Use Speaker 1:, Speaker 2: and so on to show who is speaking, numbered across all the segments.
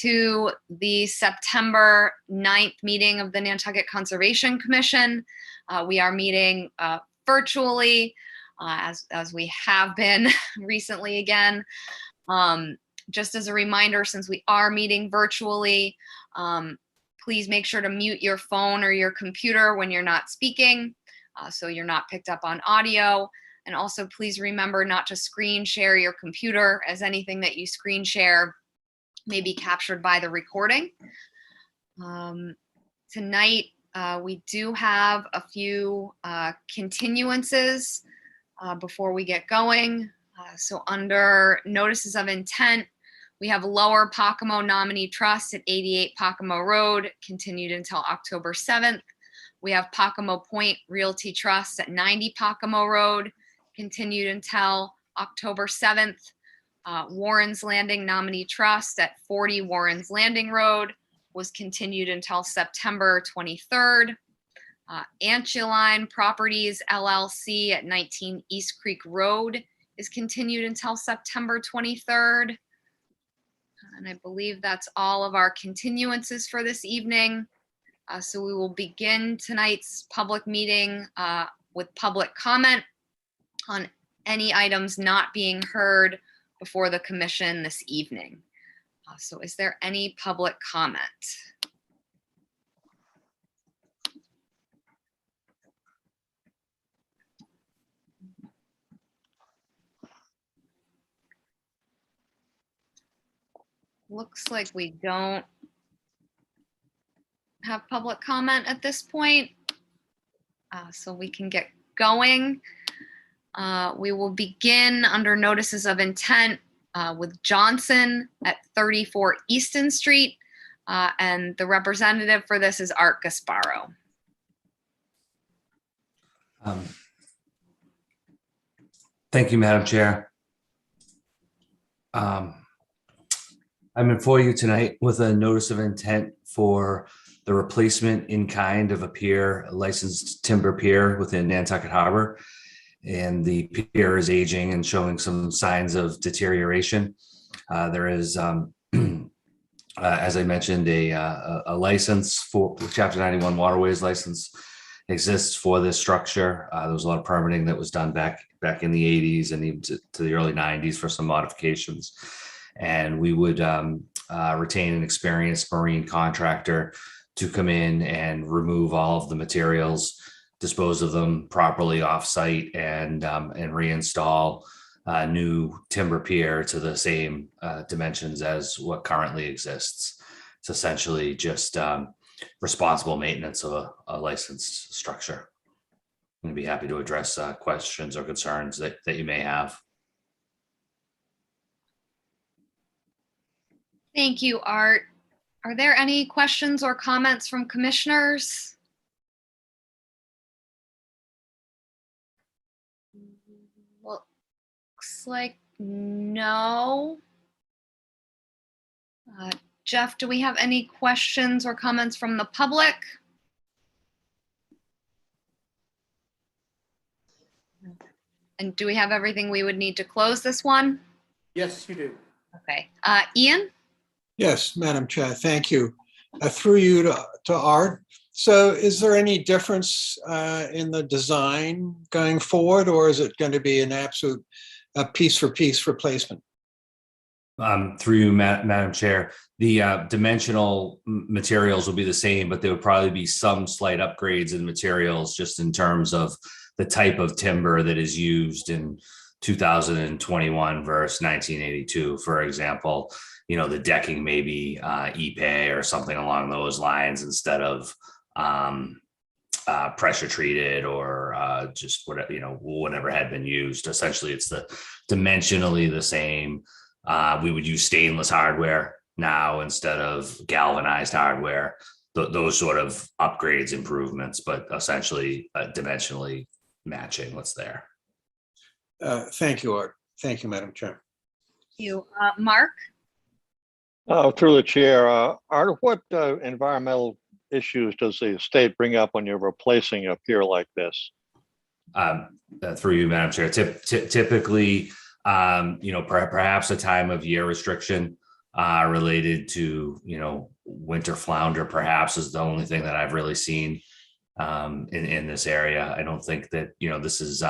Speaker 1: to the September 9th meeting of the Nantucket Conservation Commission. We are meeting virtually, as we have been recently again. Just as a reminder, since we are meeting virtually, please make sure to mute your phone or your computer when you're not speaking, so you're not picked up on audio. And also please remember not to screen share your computer, as anything that you screen share may be captured by the recording. Tonight, we do have a few continuances before we get going. So under notices of intent, we have Lower Pocomo Nominee Trust at 88 Pocomo Road, continued until October 7th. We have Pocomo Point Realty Trust at 90 Pocomo Road, continued until October 7th. Warren's Landing Nominee Trust at 40 Warren's Landing Road was continued until September 23rd. Anchuline Properties LLC at 19 East Creek Road is continued until September 23rd. And I believe that's all of our continuances for this evening. So we will begin tonight's public meeting with public comment on any items not being heard before the commission this evening. So is there any public comment? Looks like we don't have public comment at this point, so we can get going. We will begin under notices of intent with Johnson at 34 Easton Street, and the representative for this is Art Gasparo.
Speaker 2: Thank you, Madam Chair. I'm before you tonight with a notice of intent for the replacement in kind of a pier, a licensed timber pier within Nantucket Harbor. And the pier is aging and showing some signs of deterioration. There is, as I mentioned, a license for Chapter 91 Waterways license exists for this structure. There was a lot of permitting that was done back in the 80s and even to the early 90s for some modifications. And we would retain an experienced marine contractor to come in and remove all of the materials, dispose of them properly off-site, and reinstall a new timber pier to the same dimensions as what currently exists. It's essentially just responsible maintenance of a licensed structure. I'm going to be happy to address questions or concerns that you may have.
Speaker 1: Thank you, Art. Are there any questions or comments from commissioners? Looks like no. Jeff, do we have any questions or comments from the public? And do we have everything we would need to close this one?
Speaker 3: Yes, you do.
Speaker 1: Okay. Ian?
Speaker 4: Yes, Madam Chair, thank you. Through you to Art. So is there any difference in the design going forward, or is it going to be an absolute piece for piece replacement?
Speaker 2: Through you, Madam Chair, the dimensional materials will be the same, but there would probably be some slight upgrades in materials just in terms of the type of timber that is used in 2021 versus 1982, for example. You know, the decking may be Ipe or something along those lines instead of pressure treated or just whatever, whatever had been used. Essentially, it's dimensionally the same. We would use stainless hardware now instead of galvanized hardware. Those sort of upgrades, improvements, but essentially dimensionally matching what's there.
Speaker 4: Thank you, Art. Thank you, Madam Chair.
Speaker 1: Thank you. Mark?
Speaker 5: Through the chair, Art, what environmental issues does the state bring up when you're replacing a pier like this?
Speaker 2: Through you, Madam Chair, typically, perhaps a time of year restriction related to, winter flounder perhaps is the only thing that I've really seen in this area. I don't think that, this is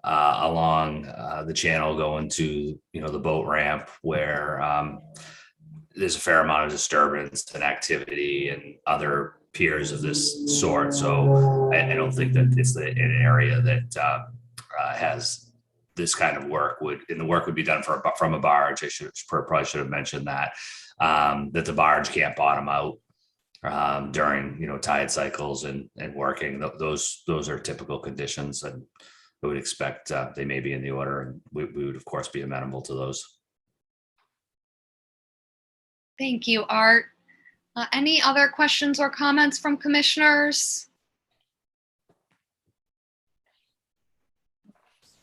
Speaker 2: along the channel going to, the boat ramp where there's a fair amount of disturbance and activity and other piers of this sort. So I don't think that it's an area that has this kind of work and the work would be done from a barge. Probably should have mentioned that, that the barge can't bottom out during, tide cycles and working. Those are typical conditions, and we would expect they may be in the order, and we would of course be amenable to those.
Speaker 1: Thank you, Art. Any other questions or comments from commissioners?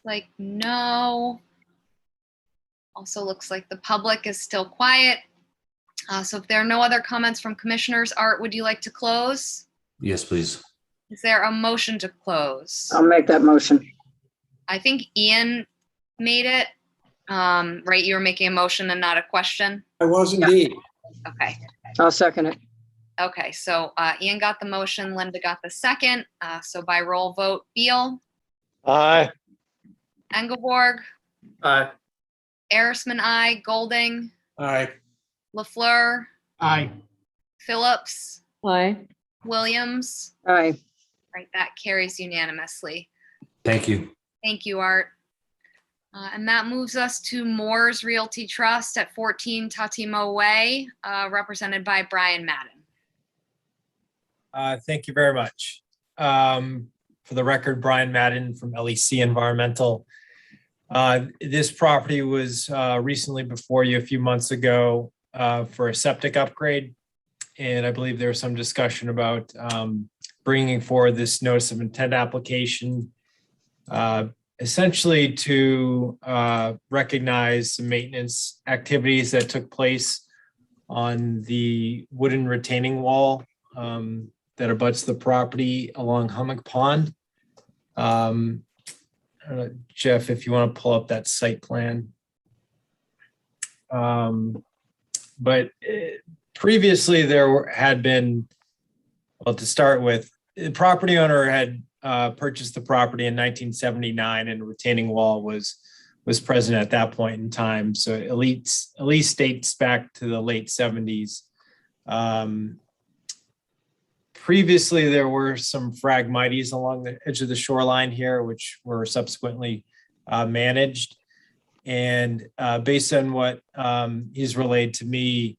Speaker 1: Like, no. Also looks like the public is still quiet. So if there are no other comments from commissioners, Art, would you like to close?
Speaker 2: Yes, please.
Speaker 1: Is there a motion to close?
Speaker 3: I'll make that motion.
Speaker 1: I think Ian made it. Right, you were making a motion and not a question?
Speaker 4: I was indeed.
Speaker 1: Okay.
Speaker 3: I'll second it.
Speaker 1: Okay, so Ian got the motion, Linda got the second. So by roll vote, Beal,
Speaker 5: Aye.
Speaker 1: Engelborg,
Speaker 6: Aye.
Speaker 1: Arisman, aye, Golding,
Speaker 4: Aye.
Speaker 1: LaFleur,
Speaker 6: Aye.
Speaker 1: Phillips,
Speaker 7: Aye.
Speaker 1: Williams.
Speaker 3: Aye.
Speaker 1: Right, that carries unanimously.
Speaker 2: Thank you.
Speaker 1: Thank you, Art. And that moves us to Moore's Realty Trust at 14 Tatimo Way, represented by Brian Madden.
Speaker 6: Thank you very much. For the record, Brian Madden from LEC Environmental. This property was recently before you a few months ago for a septic upgrade. And I believe there was some discussion about bringing forward this notice of intent application, essentially to recognize some maintenance activities that took place on the wooden retaining wall that abuts the property along Hummock Pond. I don't know, Jeff, if you want to pull up that site plan. But previously there had been, well, to start with, the property owner had purchased the property in 1979, and a retaining wall was present at that point in time. So at least dates back to the late 70s. Previously, there were some phragmites along the edge of the shoreline here, which were subsequently managed. And based on what he's relayed to me,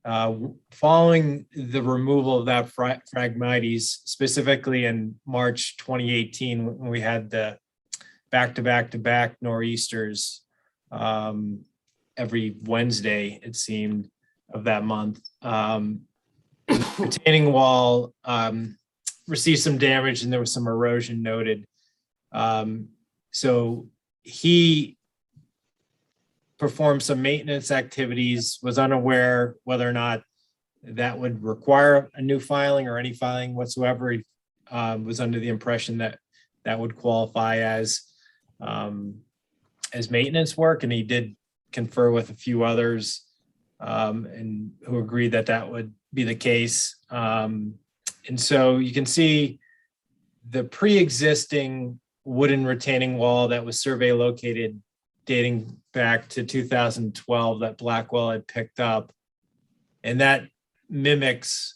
Speaker 6: following the removal of that phragmites, specifically in March 2018, when we had the back-to-back nor'easters every Wednesday, it seemed, of that month, retaining wall received some damage and there was some erosion noted. So he performed some maintenance activities, was unaware whether or not that would require a new filing or any filing whatsoever. He was under the impression that that would qualify as maintenance work, and he did confer with a few others and who agreed that that would be the case. And so you can see the pre-existing wooden retaining wall that was survey located dating back to 2012 that Blackwell had picked up. And that mimics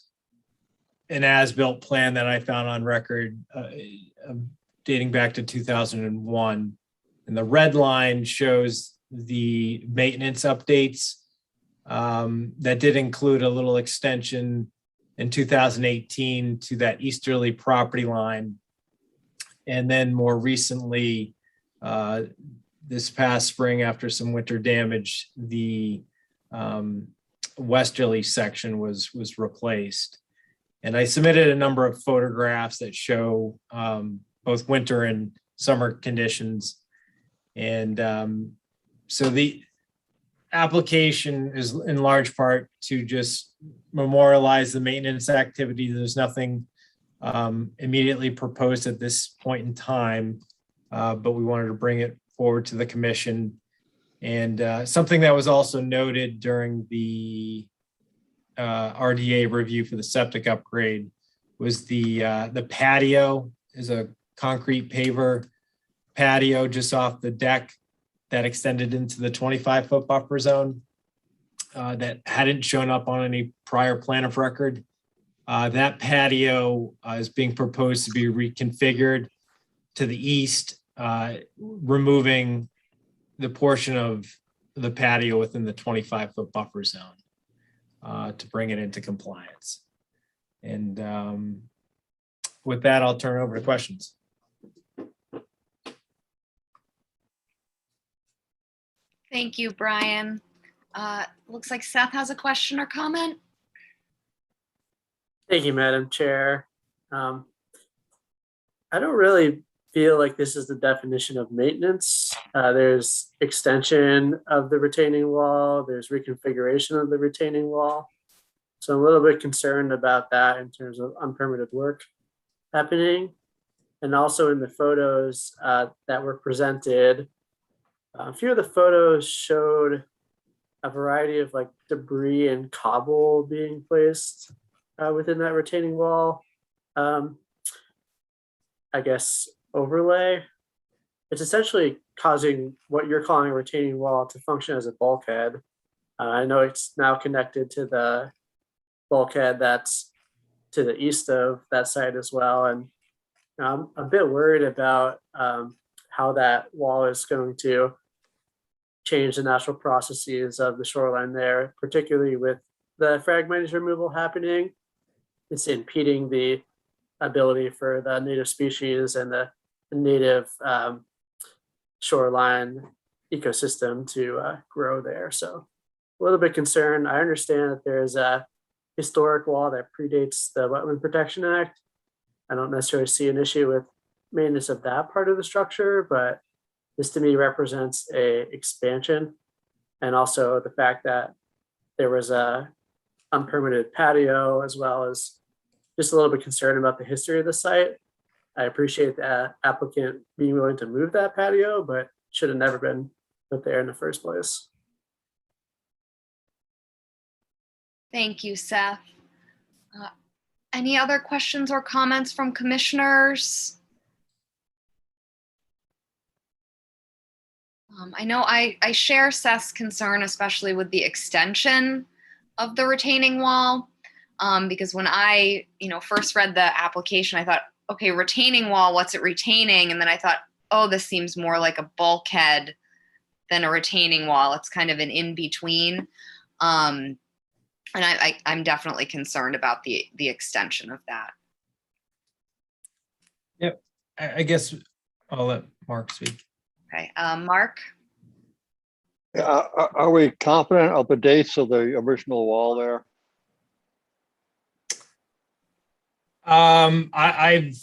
Speaker 6: an as-built plan that I found on record dating back to 2001. And the red line shows the maintenance updates that did include a little extension in 2018 to that easterly property line. And then more recently, this past spring, after some winter damage, the westerly section was replaced. And I submitted a number of photographs that show both winter and summer conditions. And so the application is in large part to just memorialize the maintenance activity. There's nothing immediately proposed at this point in time, but we wanted to bring it forward to the commission And something that was also noted during the RDA review for the septic upgrade was the patio is a concrete paver patio just off the deck that extended into the 25-foot buffer zone that hadn't shown up on any prior plan of record. That patio is being proposed to be reconfigured to the east, removing the portion of the patio within the 25-foot buffer zone to bring it into compliance. And with that, I'll turn it over to questions.
Speaker 1: Thank you, Brian. Looks like Seth has a question or comment.
Speaker 7: Thank you, Madam Chair. I don't really feel like this is the definition of maintenance. There's extension of the retaining wall. There's reconfiguration of the retaining wall. So I'm a little bit concerned about that in terms of unpermitted work happening. And also in the photos that were presented, a few of the photos showed a variety of like debris and cobble being placed within that retaining wall. I guess overlay. It's essentially causing what you're calling a retaining wall to function as a bulkhead. I know it's now connected to the bulkhead that's to the east of that site as well. And I'm a bit worried about how that wall is going to change the natural processes of the shoreline there, particularly with the fragmentation removal happening. It's impeding the ability for the native species and the native shoreline ecosystem to grow there. So a little bit concerned. I understand that there's a historic wall that predates the Wetland Protection Act. I don't necessarily see an issue with maintenance of that part of the structure, but this to me represents a expansion, and also the fact that there was a unpermitted patio, as well as just a little bit concerned about the history of the site. I appreciate the applicant being willing to move that patio, but should have never been put there in the first place.
Speaker 1: Thank you, Seth. Any other questions or comments from commissioners? I know I share Seth's concern, especially with the extension of the retaining wall, because when I, first read the application, I thought, okay, retaining wall, what's it retaining? And then I thought, oh, this seems more like a bulkhead than a retaining wall. It's kind of an in-between. And I'm definitely concerned about the extension of that.
Speaker 6: Yep, I guess I'll let Mark speak.
Speaker 1: Okay, Mark?
Speaker 5: Are we confident of the dates of the original wall there?
Speaker 6: I've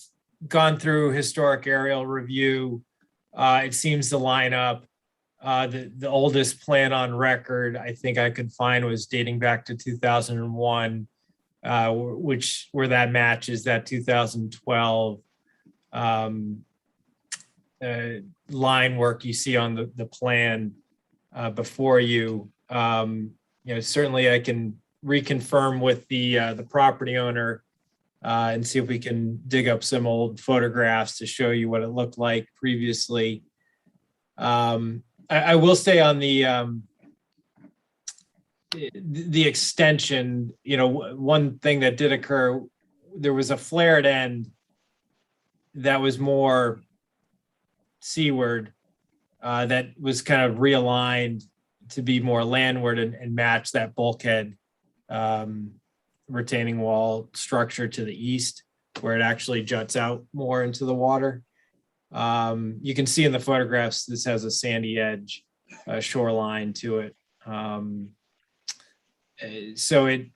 Speaker 6: gone through historic aerial review. It seems to line up. The oldest plan on record I think I could find was dating back to 2001, where that matches that 2012 line work you see on the plan before you. Certainly I can reconfirm with the property owner and see if we can dig up some old photographs to show you what it looked like previously. I will say on the extension, one thing that did occur, there was a flared end that was more seaward that was kind of realigned to be more landward and match that bulkhead retaining wall structure to the east, where it actually juts out more into the water. You can see in the photographs, this has a sandy edge shoreline to it. So it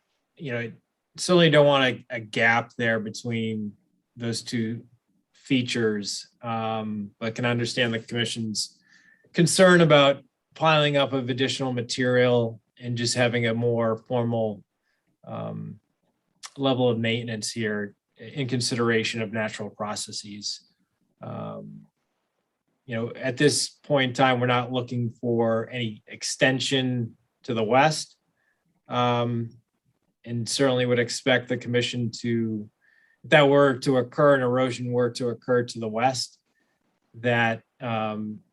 Speaker 6: certainly don't want a gap there between those two features, but can understand the commission's concern about piling up of additional material and just having a more formal level of maintenance here in consideration of natural processes. at this point in time, we're not looking for any extension to the west. And certainly would expect the commission to, if that were to occur and erosion were to occur to the west, that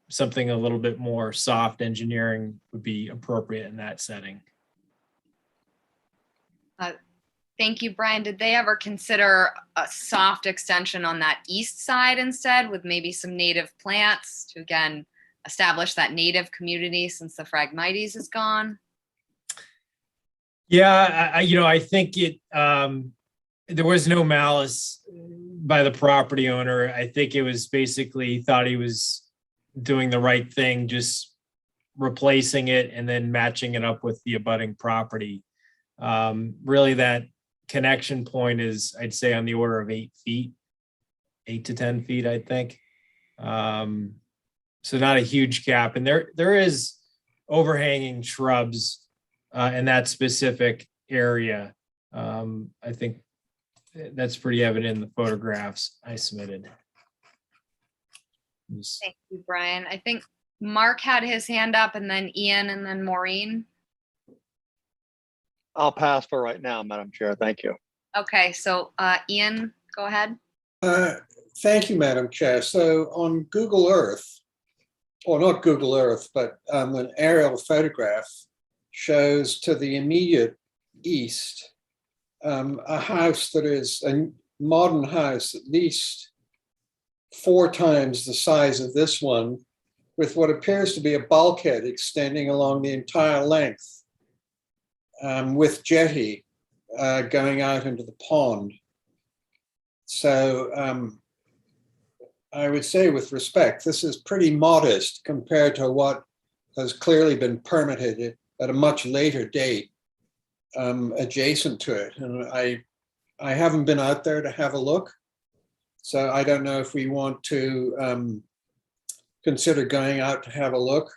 Speaker 6: something a little bit more soft engineering would be appropriate in that setting.
Speaker 1: Thank you, Brian. Did they ever consider a soft extension on that east side instead with maybe some native plants to, again, establish that native community since the Phragmites is gone?
Speaker 6: Yeah, I think there was no malice by the property owner. I think it was basically thought he was doing the right thing, just replacing it and then matching it up with the abutting property. Really, that connection point is, I'd say, on the order of 8 feet, 8 to 10 feet, I think. So not a huge gap. And there is overhanging shrubs in that specific area. I think that's pretty evident in the photographs I submitted.
Speaker 1: Thank you, Brian. I think Mark had his hand up, and then Ian, and then Maureen.
Speaker 5: I'll pass for right now, Madam Chair. Thank you.
Speaker 1: Okay, so Ian, go ahead.
Speaker 4: Thank you, Madam Chair. So on Google Earth, or not Google Earth, but an aerial photograph shows to the immediate east a house that is a modern house, at least 4 times the size of this one, with what appears to be a bulkhead extending along the entire length, with jetty going out into the pond. So I would say, with respect, this is pretty modest compared to what has clearly been permitted at a much later date adjacent to it. And I haven't been out there to have a look, so I don't know if we want to consider going out to have a look,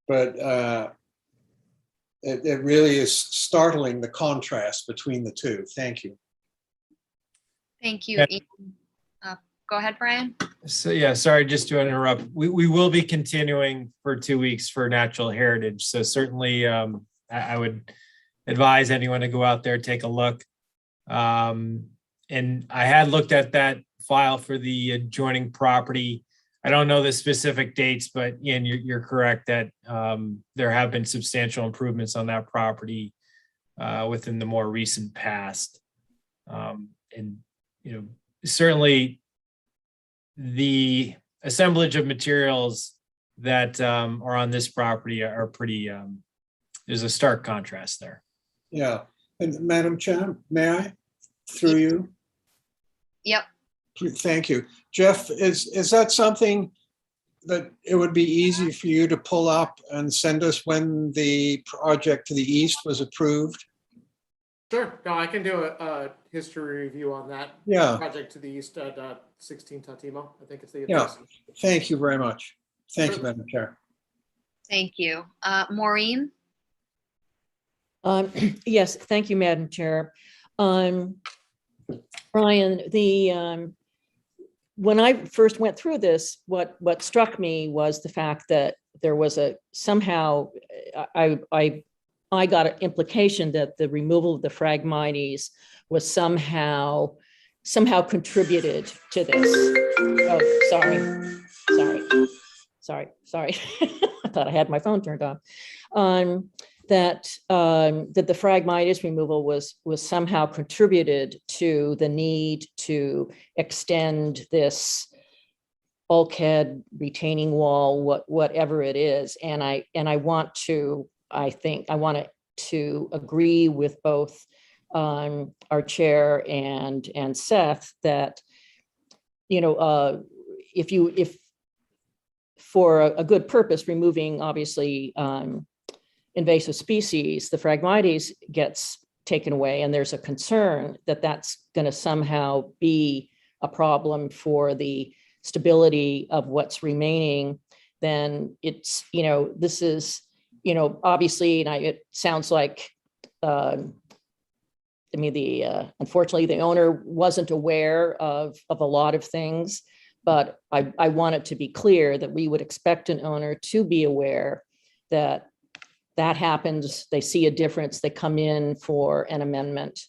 Speaker 4: but it really is startling, the contrast between the two. Thank you.
Speaker 1: Thank you,
Speaker 6: Yeah.
Speaker 1: Ian. Go ahead, Brian.
Speaker 6: So yeah, sorry, just to interrupt. We will be continuing for 2 weeks for natural heritage. So certainly I would advise anyone to go out there, take a look. And I had looked at that file for the adjoining property. I don't know the specific dates, but Ian, you're correct that there have been substantial improvements on that property within the more recent past. And certainly the assemblage of materials that are on this property are pretty, there's a stark contrast there.
Speaker 4: Yeah. And Madam Chair, may I, through you?
Speaker 1: Yep.
Speaker 4: Thank you. Jeff, is that something that it would be easy for you to pull up and send us when the project to the east was approved?
Speaker 8: Sure. No, I can do a history review on that.
Speaker 4: Yeah.
Speaker 8: Project to the east at 16 Tatimo. I think it's the
Speaker 4: Yeah.
Speaker 8: address.
Speaker 4: Thank you very much. Thank you,
Speaker 8: Sure.
Speaker 4: Madam Chair.
Speaker 1: Thank you. Maureen?
Speaker 9: Yes, thank you, Madam Chair. Brian, when I first went through this, what struck me was the fact that there was somehow I got an implication that the removal of the Phragmites was somehow contributed to this. Oh, sorry. I thought I had my phone turned off. That the Phragmites removal was somehow contributed to the need to extend this bulkhead, retaining wall, whatever it is. And I want to agree with both our chair and Seth that, if for a good purpose, removing obviously invasive species, the Phragmites gets taken away, and there's a concern that that's going to somehow be a problem for the stability of what's remaining, then it's, this is, obviously, and it sounds like, unfortunately, the owner wasn't aware of a lot of things, But I want it to be clear that we would expect an owner to be aware that that happens, they see a difference, they come in for an amendment.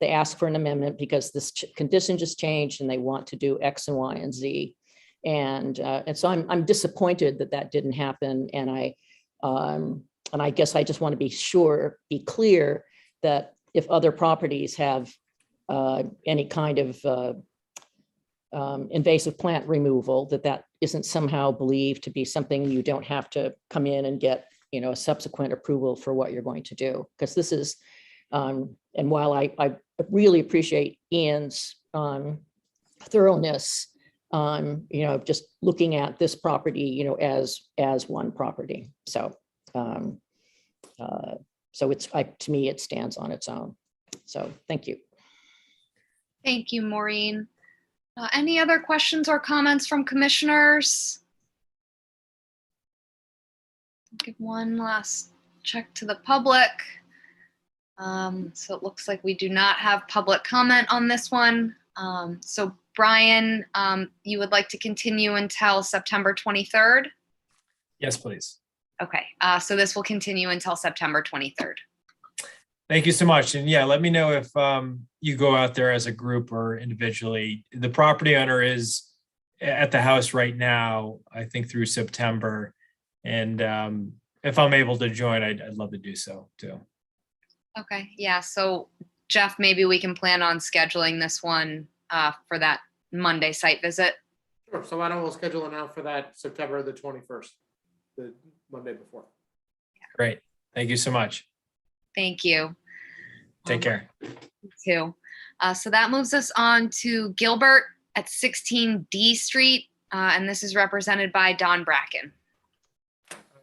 Speaker 9: They ask for an amendment because this condition just changed and they want to do X and Y and Z. And so I'm disappointed that that didn't happen. And I guess I just want to be clear that if other properties have any kind of invasive plant removal, that isn't somehow believed to be something you don't have to come in and get, a subsequent approval for what you're going to do. Because this is, and while I really appreciate Ian's thoroughness, just looking at this property, as one property. So, so it's, to me, it stands on its own. So thank you.
Speaker 1: Thank you, Maureen. Any other questions or comments from commissioners? Give one last check to the public. So it looks like we do not have public comment on this one. So Brian, you would like to continue until September 23rd?
Speaker 6: Yes, please.
Speaker 1: Okay, so this will continue until September 23rd.
Speaker 6: Thank you so much. And yeah, let me know if you go out there as a group or individually. The property owner is at the house right now, I think through September. And if I'm able to join, I'd love to do so too.
Speaker 1: Okay, yeah, so Jeff, maybe we can plan on scheduling this one for that Monday site visit.
Speaker 8: Sure. So why don't we schedule it now for that September the 21st, the Monday before.
Speaker 6: Great. Thank you so much.
Speaker 1: Thank you.
Speaker 6: Take care.
Speaker 1: You too. So that moves us on to Gilbert at 16 D Street, and this is represented by Don Bracken.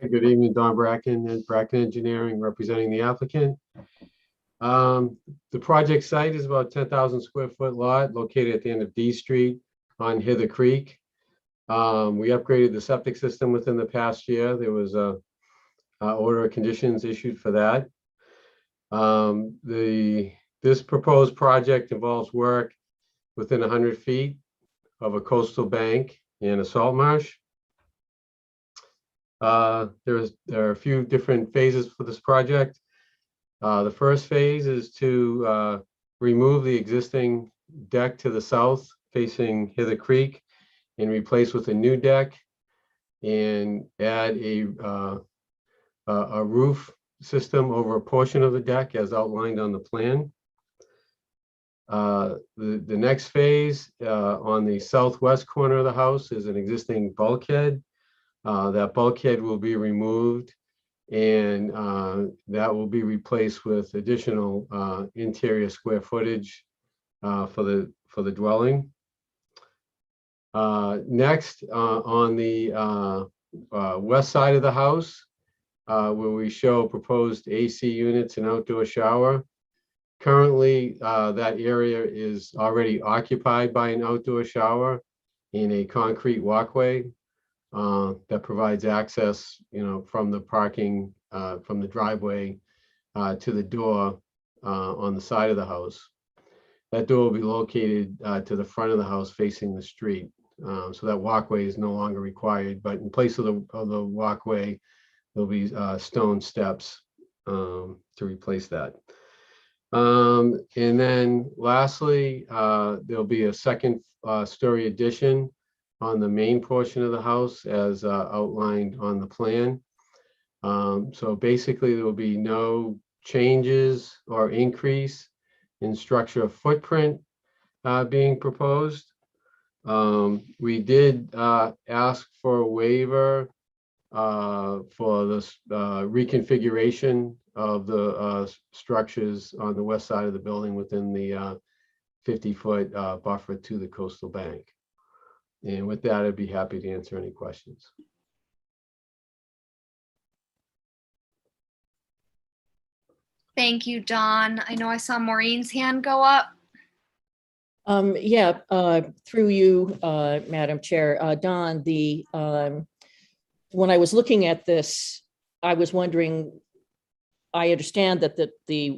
Speaker 10: Good evening, Don Bracken and Bracken Engineering representing the applicant. The project site is about 10,000 square foot lot located at the end of D Street on Hither Creek. We upgraded the septic system within the past year. There was a order of conditions issued for that. This proposed project involves work within 100 feet of a coastal bank and a salt marsh. There are a few different phases for this project. The first phase is to remove the existing deck to the south facing Hither Creek and replace with a new deck and add a roof system over a portion of the deck as outlined on the plan. The next phase on the southwest corner of the house is an existing bulkhead. That bulkhead will be removed and that will be replaced with additional interior square footage for the dwelling. Next, on the west side of the house, where we show proposed AC units and outdoor shower. Currently, that area is already occupied by an outdoor shower in a concrete walkway that provides access, from the parking, from the driveway to the door on the side of the house. That door will be located to the front of the house facing the street. So that walkway is no longer required, but in place of the walkway, there'll be stone steps to replace that. And then lastly, there'll be a second story addition on the main portion of the house as outlined on the plan. So basically there will be no changes or increase in structure footprint being proposed. We did ask for a waiver for this reconfiguration of the structures on the west side of the building within the 50-foot buffer to the coastal bank. And with that, I'd be happy to answer any questions.
Speaker 1: Thank you, Don. I know I saw Maureen's hand go up.
Speaker 9: Through you, Madam Chair, Don, when I was looking at this, I was wondering, I understand that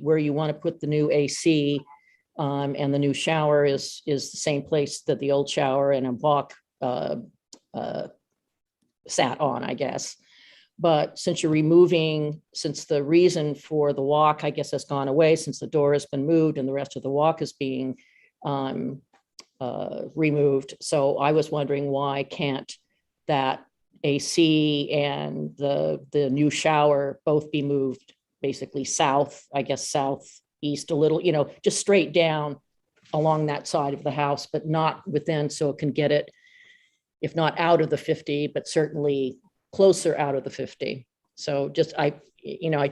Speaker 9: where you want to put the new AC and the new shower is the same place that the old shower and a walk sat on, I guess. But since you're removing, since the reason for the walk, I guess, has gone away, since the door has been moved and the rest of the walk is being removed. So I was wondering, why can't that AC and the new shower both be moved basically south, I guess southeast a little, just straight down along that side of the house, but not within, so it can get it, if not out of the 50, but certainly closer out of the 50. So just,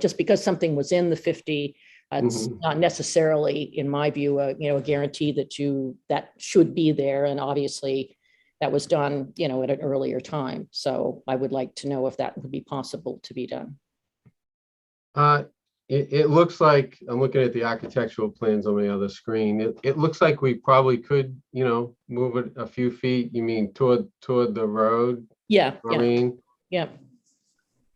Speaker 9: just because something was in the 50, it's not necessarily, in my view, a guarantee that should be there. And obviously that was done, at an earlier time. So I would like to know if that would be possible to be done.
Speaker 10: It looks like, I'm looking at the architectural plans on my other screen. It looks like we probably could, move it a few feet. You mean toward the road?
Speaker 9: Yeah.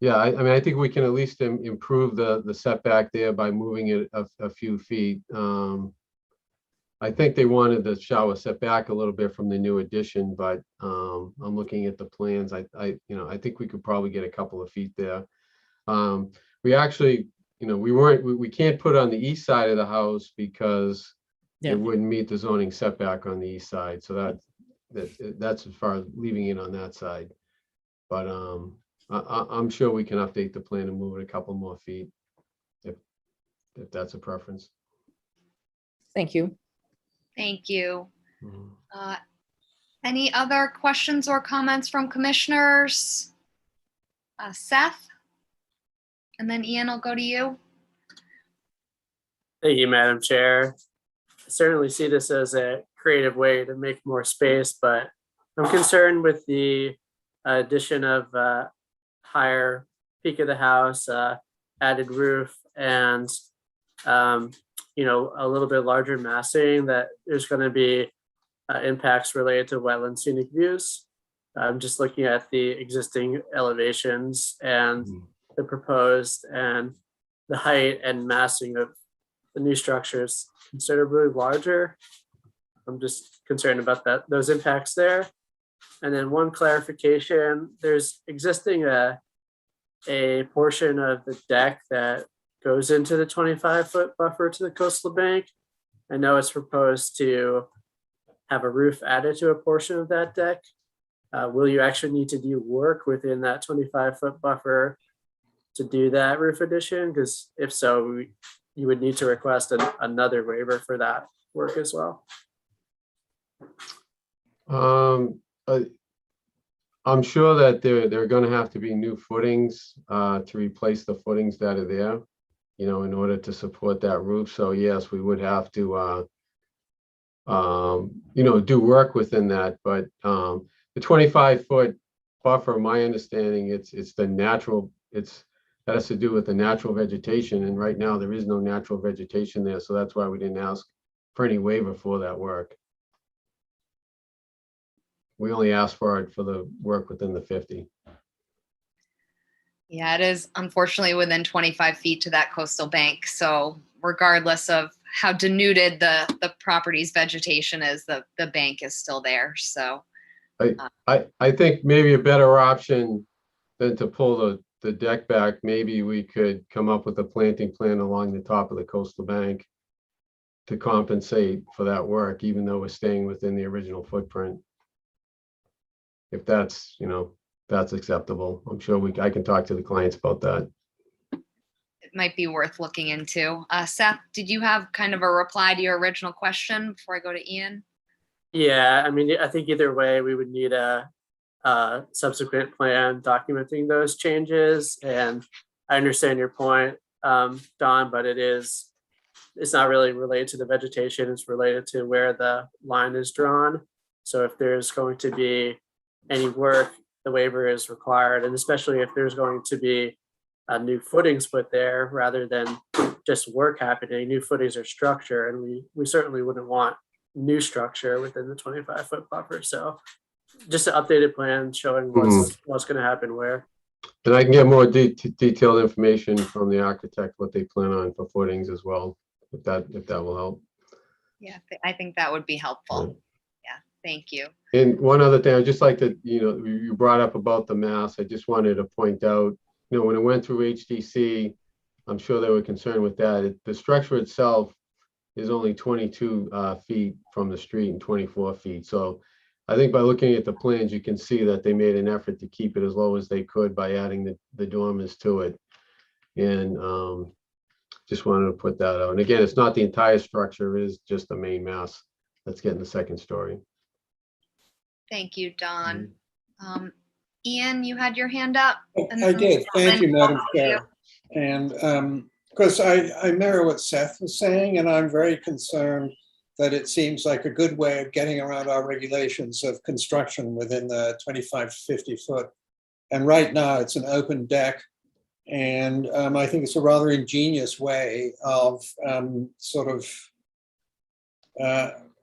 Speaker 10: Yeah. I mean, I think we can at least improve the setback there by moving it a few feet. I think they wanted the shower set back a little bit from the new addition, but I'm looking at the plans. I think we could probably get a couple of feet there. We actually, we can't put on the east side of the house because it wouldn't meet the zoning setback on the east side. So that's as far as leaving it on that side. But I'm sure we can update the plan and move it a couple more feet if that's a preference.
Speaker 9: Thank you.
Speaker 1: Thank you. Any other questions or comments from commissioners? Seth? And then Ian, I'll go to you.
Speaker 7: Thank you, Madam Chair. I certainly see this as a creative way to make more space, but I'm concerned with the addition of higher peak of the house, added roof, and a little bit larger massing, that there's going to be impacts related to wetland scenic views. I'm just looking at the existing elevations and the proposed, and the height and massing of the new structures considerably larger. I'm just concerned about those impacts there. And then one clarification, there's existing a portion of the deck that goes into the 25-foot buffer to the coastal bank. I know it's proposed to have a roof added to a portion of that deck. Will you actually need to do work within that 25-foot buffer to do that roof addition? Because if so, you would need to request another waiver for that work as well.
Speaker 10: I'm sure that there are going to have to be new footings to replace the footings that are there, in order to support that roof. So yes, we would have to, do work within that. But the 25-foot buffer, my understanding, that has to do with the natural vegetation. And right now there is no natural vegetation there. So that's why we didn't ask for any waiver for that work. We only asked for it for the work within the 50.
Speaker 1: Yeah, it is unfortunately within 25 feet to that coastal bank. So regardless of how denuded the property's vegetation is, the bank is still there. So
Speaker 10: I think maybe a better option than to pull the deck back, maybe we could come up with a planting plan along the top of the coastal bank to compensate for that work, even though we're staying within the original footprint. If that's, that's acceptable. I'm sure I can talk to the clients about that.
Speaker 1: it might be worth looking into. Seth, did you have kind of a reply to your original question before I go to Ian?
Speaker 7: Yeah, I mean, I think either way, we would need a subsequent plan documenting those changes. And I understand your point, Don, but it's not really related to the vegetation. It's related to where the line is drawn. So if there's going to be any work, the waiver is required. And especially if there's going to be new footings put there rather than just work happening, new footings are structure. And we certainly wouldn't want new structure within the 25-foot buffer. So just an updated plan showing what's going to happen where.
Speaker 10: And I can get more detailed information from the architect, what they plan on for footings as well, if that will help.
Speaker 1: Yeah, I think that would be helpful. Yeah, Thank you.
Speaker 10: And one other thing, I'd just like to, you brought up about the mass. I just wanted to point out, when it went through HDC, I'm sure they were concerned with that. The structure itself is only 22 feet from the street and 24 feet. So I think by looking at the plans, you can see that they made an effort to keep it as low as they could by adding the dormers to it. And just wanted to put that out. And again, it's not the entire structure, it is just the main mass that's getting the second story.
Speaker 1: Thank you, Don. Ian, you had your hand up? And
Speaker 4: I
Speaker 1: then
Speaker 4: did. Thank you,
Speaker 1: Linda,
Speaker 4: Madam
Speaker 1: over to you.
Speaker 4: Chair. And of course, I mirror what Seth was saying, and I'm very concerned that it seems like a good way of getting around our regulations of construction within the 25 to 50 foot. And right now it's an open deck. And I think it's a rather ingenious way of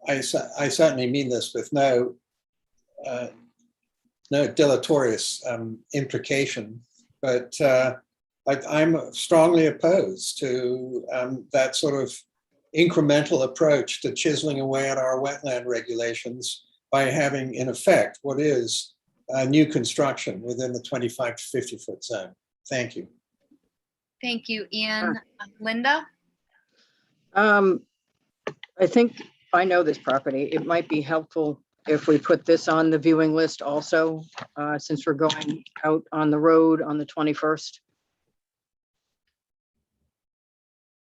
Speaker 4: I certainly mean this with no deleterious implication, but I'm strongly opposed to that sort of incremental approach to chiseling away at our wetland regulations by having, in effect, what is new construction within the 25 to 50 foot zone. Thank you.
Speaker 1: Thank you, Ian. Linda?
Speaker 3: I think I know this property. It might be helpful if we put this on the viewing list also, since we're going out on the road on the 21st.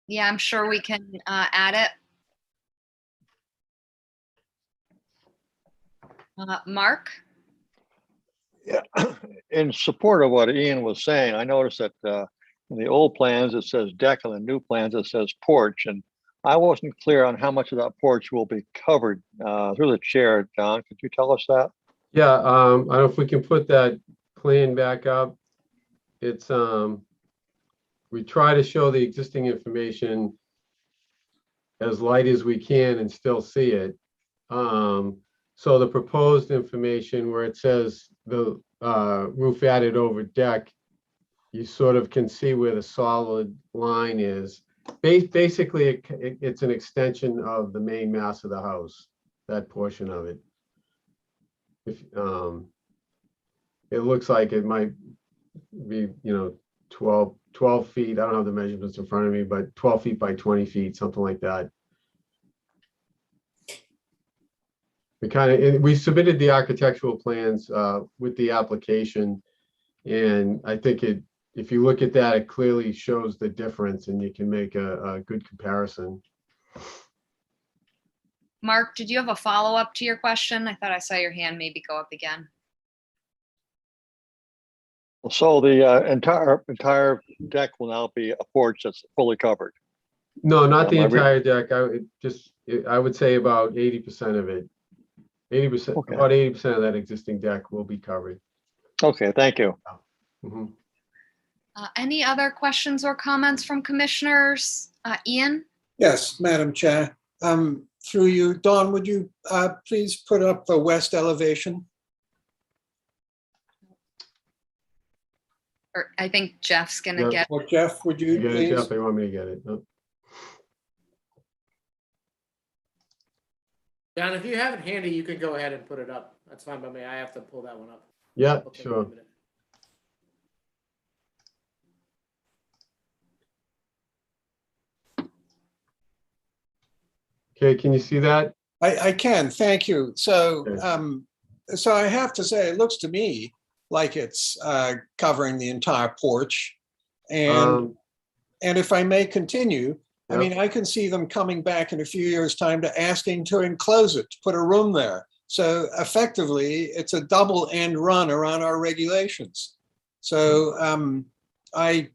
Speaker 1: Yeah, I'm sure we can add it. Mark?
Speaker 5: Yeah, in support of what Ian was saying, I noticed that in the old plans, it says deck, and the new plans, it says porch. And I wasn't clear on how much of that porch will be covered through the chair. Don, could you tell us that?
Speaker 10: Yeah, I don't know if we can put that plan back up. It's, we try to show the existing information as light as we can and still see it. So the proposed information where it says the roof added over deck, you sort of can see where the solid line is. Basically, it's an extension of the main mass of the house, that portion of it. If it looks like it might be, 12 feet. I don't have the measurements in front of me, but 12 feet by 20 feet, something like that. We submitted the architectural plans with the application, and I think if you look at that, it clearly shows the difference, and you can make a good comparison.
Speaker 1: Mark, did you have a follow-up to your question? I thought I saw your hand maybe go up again.
Speaker 5: So the entire deck will now be a porch that's fully covered.
Speaker 10: No, not the
Speaker 5: Am I
Speaker 10: entire deck. I would say about 80% of it. 80%,
Speaker 5: Okay.
Speaker 10: about 80% of that existing deck will be covered.
Speaker 5: Okay, thank you.
Speaker 10: Mhm.
Speaker 1: Any other questions or comments from commissioners? Ian?
Speaker 4: Yes, Madam Chair. Through you, Dawn, would you please put up the west elevation?
Speaker 1: Or I think Jeff's gonna
Speaker 10: Yeah.
Speaker 1: get,
Speaker 4: Or Jeff, would you
Speaker 10: You get it,
Speaker 4: please?
Speaker 10: Jeff? They want me to get it. No.
Speaker 8: Don, if you have it handy, you can go ahead and put it up. That's fine by me. I have to pull that one up.
Speaker 10: Yeah,
Speaker 8: It'll take me a
Speaker 10: sure.
Speaker 8: minute.
Speaker 10: Okay, can you see that?
Speaker 4: I can, thank you. So,
Speaker 10: Okay.
Speaker 4: so I have to say, it looks to me like it's covering the entire porch. And if I may continue, I
Speaker 10: Yep.
Speaker 4: mean, I can see them coming back in a few years' time to asking to enclose it, to put a room there. So effectively, it's a double end run around our regulations. So I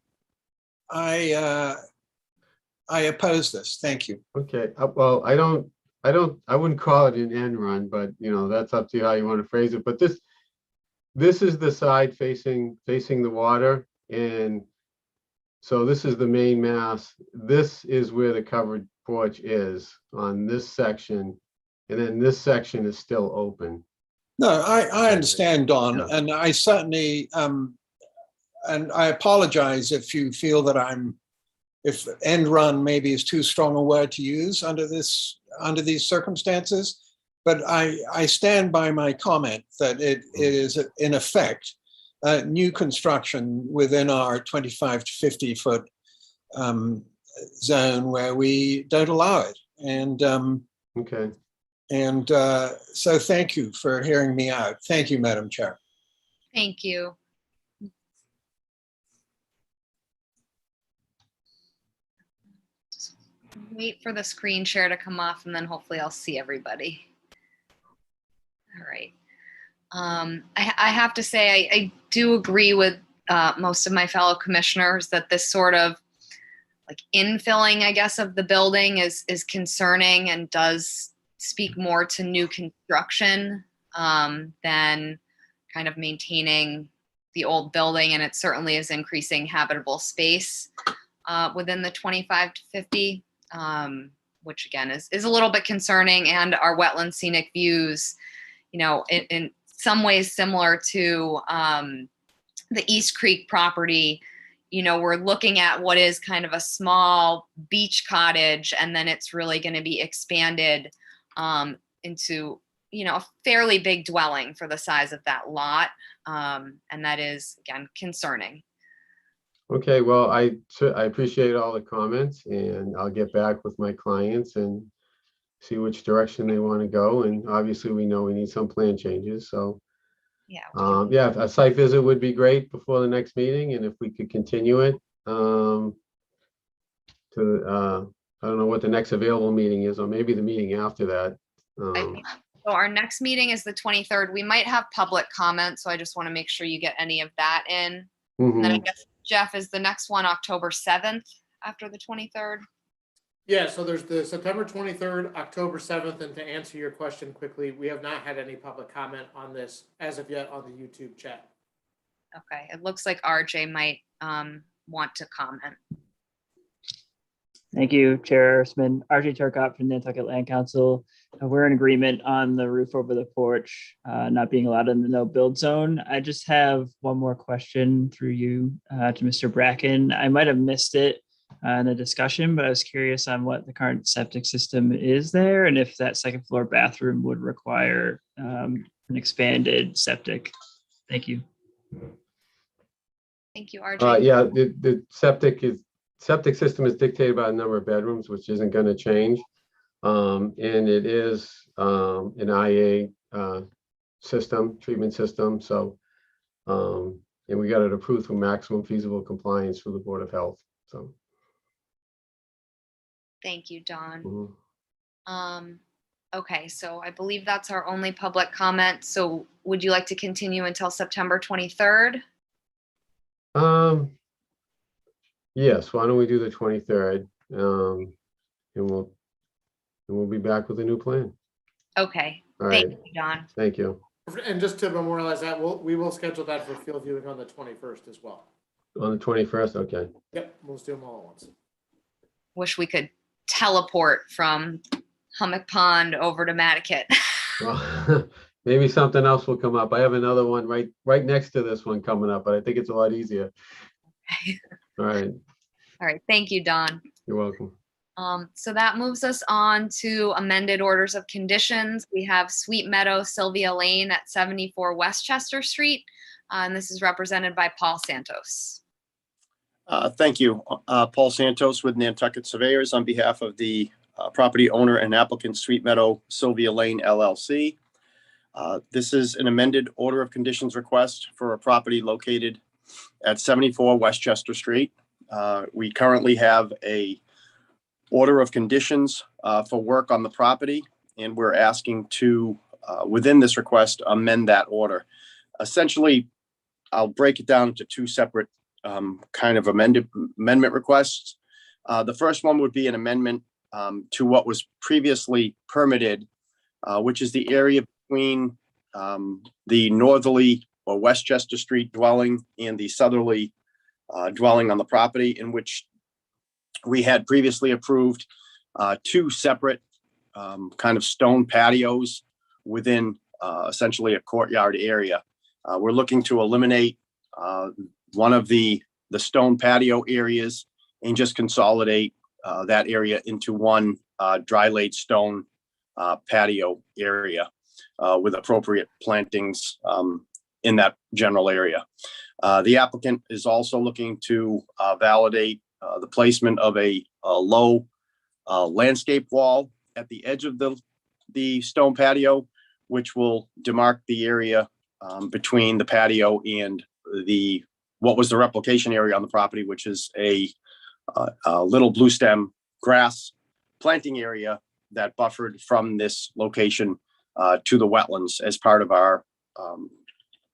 Speaker 4: oppose this. Thank you.
Speaker 10: Okay, well, I wouldn't call it an end run, but that's up to you how you want to phrase it. But this is the side facing the water, and so this is the main mass. This is where the covered porch is on this section, and then this section is still open.
Speaker 4: No, I understand, Don,
Speaker 10: Yeah.
Speaker 4: and I certainly, and I apologize if you feel that if end run maybe is too strong a word to use under these circumstances. but I stand by my comment that it is in effect new construction within our 25 to 50 foot zone where we don't allow it. And
Speaker 10: Okay.
Speaker 4: So thank you for hearing me out. Thank you, Madam Chair.
Speaker 1: Thank you. Wait for the screen share to come off and then hopefully I'll see everybody. All right. I have to say, I do agree with most of my fellow commissioners that this sort of like infilling, I guess, of the building is concerning and does speak more to new construction than kind of maintaining the old building. And it certainly is increasing habitable space within the 25 to 50, which again is a little bit concerning. And our wetland scenic views, you know, in some ways similar to the East Creek property, you know, we're looking at what is kind of a small beach cottage, and then it's really going to be expanded into, you know, a fairly big dwelling for the size of that lot. And that is, again, concerning.
Speaker 10: Okay, well, I appreciate all the comments, and I'll get back with my clients and see which direction they want to go. And obviously, we know we need some plan changes. So,
Speaker 1: Yeah.
Speaker 10: a site visit would be great before the next meeting, and if we could continue it to, I don't know what the next available meeting is, or maybe the meeting after that.
Speaker 1: So our next meeting is the 23rd. We might have public comment, so I just want to make sure you get any of that in. And then I guess, Jeff, is the next one October 7th after the 23rd?
Speaker 8: Yeah, so there's the September 23rd, October 7th, and to answer your question quickly, we have not had any public comment on this as of yet on the YouTube chat.
Speaker 1: Okay, it looks like RJ might want to comment.
Speaker 11: Thank you, Chair Ersman. RJ Turcott from Nantucket Land Council. We're in agreement on the roof over the porch not being allowed in the no build zone. I just have one more question through you to Mr. Bracken. I might have missed it in the discussion, but I was curious on what the current septic system is there and if that second floor bathroom would require an expanded septic. Thank you.
Speaker 1: Thank you, RJ.
Speaker 10: Yeah, the septic system is dictated by a number of bedrooms, which isn't going to change. And it is an IA treatment system. So, and we got it approved for maximum feasible compliance through the Board of Health. So.
Speaker 1: Thank you, Don. Okay, so I believe that's our only public comment. So would you like to continue until September 23rd?
Speaker 10: Yes, why don't we do the 23rd? And we'll be back with a new plan.
Speaker 1: Okay,
Speaker 10: All
Speaker 1: thank
Speaker 10: right.
Speaker 1: you, Don.
Speaker 10: Thank you.
Speaker 8: And just to memorialize that, we will schedule that for field viewing on the 21st as well.
Speaker 10: On the 21st, okay.
Speaker 8: Yep, we'll just do them all at once.
Speaker 1: Wish we could teleport from Hummock Pond over to Nantucket.
Speaker 10: Well, maybe something else will come up. I have another one right next to this one coming up, but I think it's a lot easier. All right.
Speaker 1: All right, thank you, Don.
Speaker 10: You're welcome.
Speaker 1: So that moves us on to amended orders of conditions. We have Sweet Meadow Sylvia Lane at 74 Westchester Street, and this is represented by Paul Santos.
Speaker 12: Thank you. Paul Santos with Nantucket Surveyors on behalf of the property owner and applicant Sweet Meadow Sylvia Lane LLC. This is an amended order of conditions request for a property located at 74 Westchester Street. We currently have a order of conditions for work on the property, and we're asking to, within this request, amend that order. Essentially, I'll break it down into two separate kind of amendment requests. The first one would be an amendment to what was previously permitted, which is the area between the northerly or Westchester Street dwelling and the southerly dwelling on the property, in which we had previously approved two separate kind of stone patios within essentially a courtyard area. We're looking to eliminate one of the stone patio areas and just consolidate that area into one dry laid stone patio area with appropriate plantings in that general area. The applicant is also looking to validate the placement of a low landscape wall at the edge of the stone patio, which will demarc the area between the patio and what was the replication area on the property, which is a little blue stem grass planting area that buffered from this location to the wetlands as part of our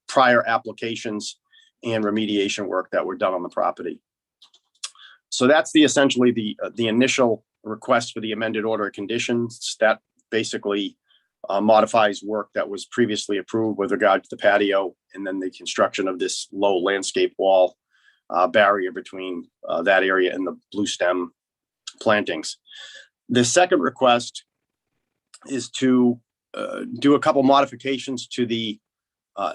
Speaker 12: prior applications and remediation work that were done on the property. So that's essentially the initial request for the amended order of conditions. That basically modifies work that was previously approved with regard to the patio, and then the construction of this low landscape wall barrier between that area and the blue stem plantings. The second request is to do a couple modifications to the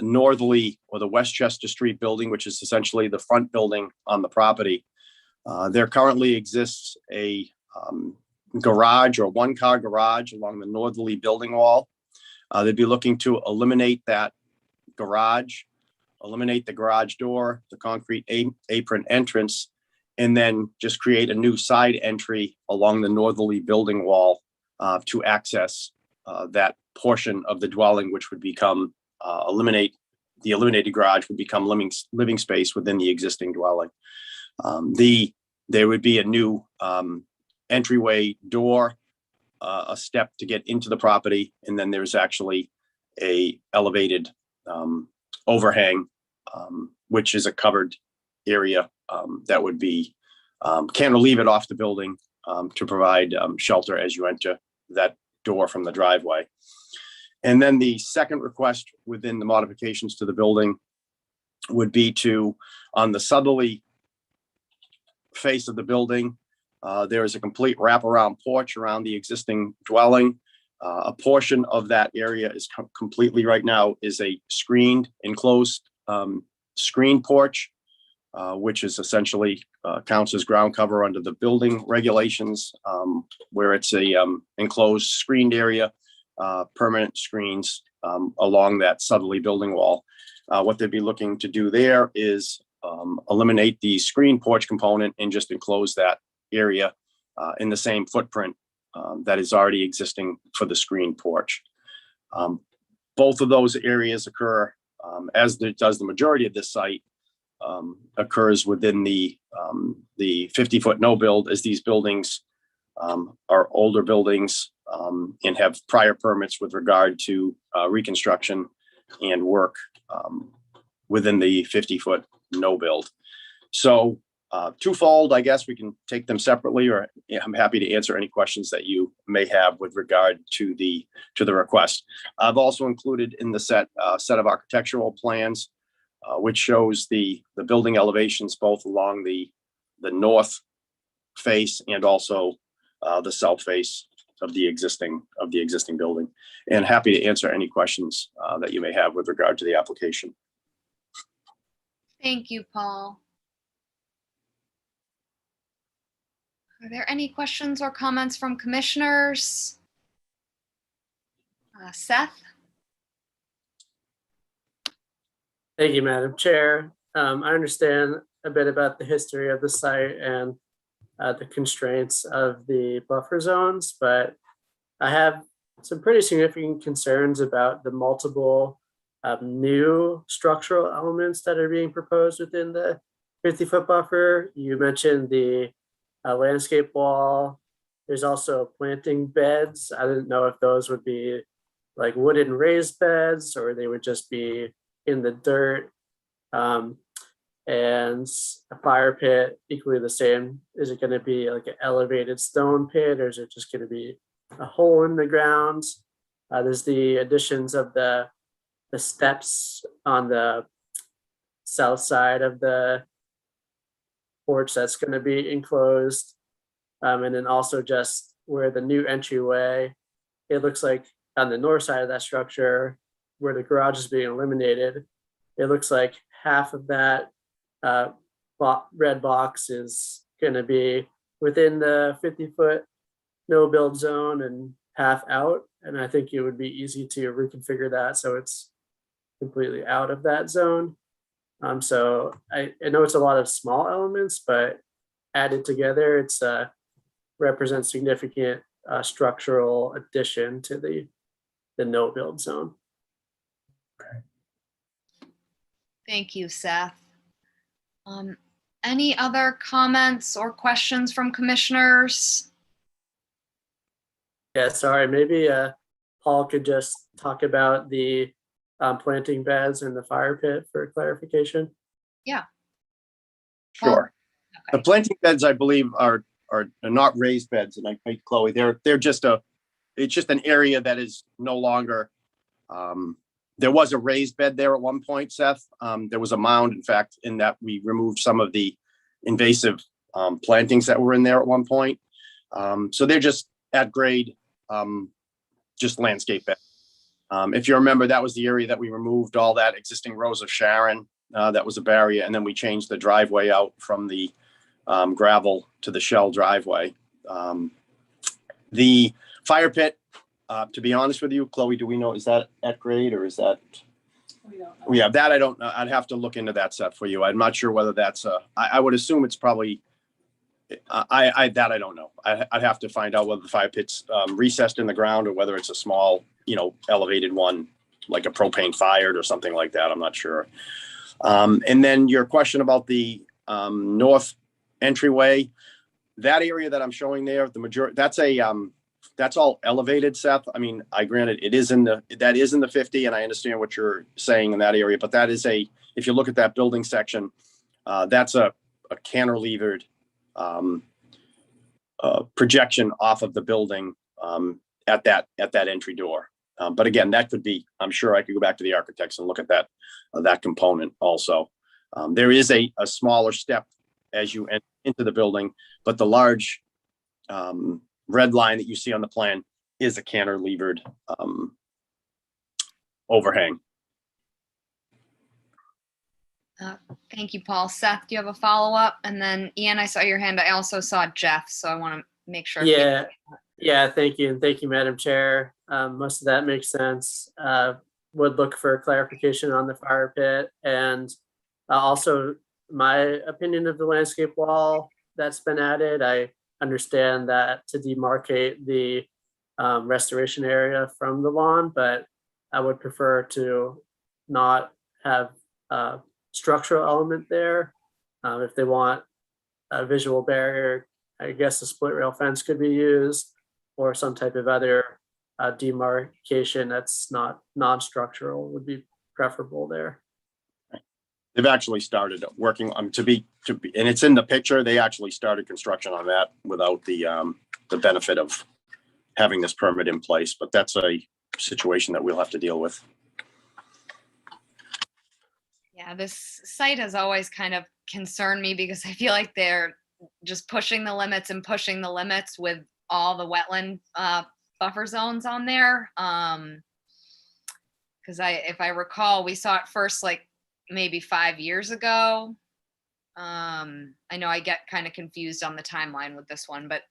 Speaker 12: northerly or the Westchester Street building, which is essentially the front building on the property. There currently exists a garage or one-car garage along the northerly building wall. They'd be looking to eliminate that garage, eliminate the garage door, the concrete apron entrance, and then just create a new side entry along the northerly building wall to access that portion of the dwelling, which would become the eliminated garage would become living space within the existing dwelling. There would be a new entryway door, a step to get into the property, and then there's actually a elevated overhang, which is a covered area that would be cantilevered off the building to provide shelter as you enter that door from the driveway. And then the second request within the modifications to the building would be to, on the southerly face of the building, there is a complete wraparound porch around the existing dwelling. A portion of that area is completely right now is a screened, enclosed screen porch, which is essentially counts as ground cover under the building regulations, where it's a enclosed screened area, permanent screens along that southerly building wall. What they'd be looking to do there is eliminate the screen porch component and just enclose that area in the same footprint that is already existing for the screen porch. Both of those areas occur, as does the majority of this site, occurs within the 50-foot no build, as these buildings are older buildings and have prior permits with regard to reconstruction and work within the 50-foot no build. So twofold, I guess we can take them separately, or I'm happy to answer any questions that you may have with regard to the request. I've also included in the set of architectural plans, which shows the building elevations both along the north face and also the south face of the existing building, and happy to answer any questions that you may have with regard to the application.
Speaker 1: Thank you, Paul. Are there any questions or comments from commissioners? Seth?
Speaker 7: Thank you, Madam Chair. I understand a bit about the history of the site and the constraints of the buffer zones, but I have some pretty significant concerns about the multiple new structural elements that are being proposed within the 50-foot buffer. You mentioned the landscape wall. There's also planting beds. I didn't know if those would be like wooden raised beds or they would just be in the dirt. And a fire pit, equally the same. Is it going to be like an elevated stone pit, or is it just going to be a hole in the ground? There's the additions of the steps on the south side of the porch that's going to be enclosed. And then also just where the new entryway, it looks like on the north side of that structure where the garage is being eliminated, it looks like half of that red box is going to be within the 50-foot no build zone, and half out, and I think it would be easy to reconfigure that so it's completely out of that zone. So I know it's a lot of small elements, but added together, it's represents significant structural addition to the no build zone.
Speaker 1: Thank you, Seth. Any other comments or questions from commissioners?
Speaker 7: Yeah, sorry, maybe Paul could just talk about the planting beds and the fire pit for clarification.
Speaker 1: Yeah.
Speaker 12: Sure.
Speaker 1: Okay.
Speaker 12: The planting beds, I believe, are not raised beds, and Chloe, they're just it's just an area that is no longer. There was a raised bed there at one point, Seth. There was a mound, in fact, in that we removed some of the invasive plantings that were in there at one point. So they're just at grade, just landscape bed. If you remember, that was the area that we removed all that existing rows of Sharon. That was a barrier, and then we changed the driveway out from the gravel to the shell driveway. The fire pit, to be honest with you, Chloe, do we know, is that at grade or is that?
Speaker 13: We don't know.
Speaker 12: Yeah, that I don't know. I'd have to look into that, Seth, for you. I'm not sure whether that's I would assume it's probably, I don't know. I'd have to find out whether the fire pit's recessed in the ground or whether it's a small, elevated one, like a propane fired or something like that. I'm not sure. And then your question about the north entryway, that area that I'm showing there, the majority, that's all elevated, Seth. I mean, granted, that is in the 50, and I understand what you're saying in that area, but that is if you look at that building section, that's a cantilevered projection off of the building at that entry door. But again, that could be, I'm sure I could go back to the architects and look at that component also. There is a smaller step as you enter into the building, but the large red line that you see on the plan is a cantilevered overhang.
Speaker 1: Thank you, Paul. Seth, do you have a follow-up? And then Ian, I saw your hand. I also saw Jeff, so I want to make sure.
Speaker 7: Yeah, thank you. And thank you, Madam Chair. Most of that makes sense. Would look for clarification on the fire pit, and also my opinion of the landscape wall that's been added. I understand that to demarcate the restoration area from the lawn, but I would prefer to not have a structural element there. If they want a visual barrier, I guess a split rail fence could be used, or some type of other demarcation that's not non-structural would be preferable there.
Speaker 12: They've actually started working on to be, and it's in the picture. They actually started construction on that without the benefit of having this permit in place. But that's a situation that we'll have to deal with.
Speaker 1: Yeah, this site has always kind of concerned me because I feel like they're just pushing the limits and pushing the limits with all the wetland buffer zones on there. Because if I recall, we saw it first like maybe 5 years ago. I know I get kind of confused on the timeline with this one, but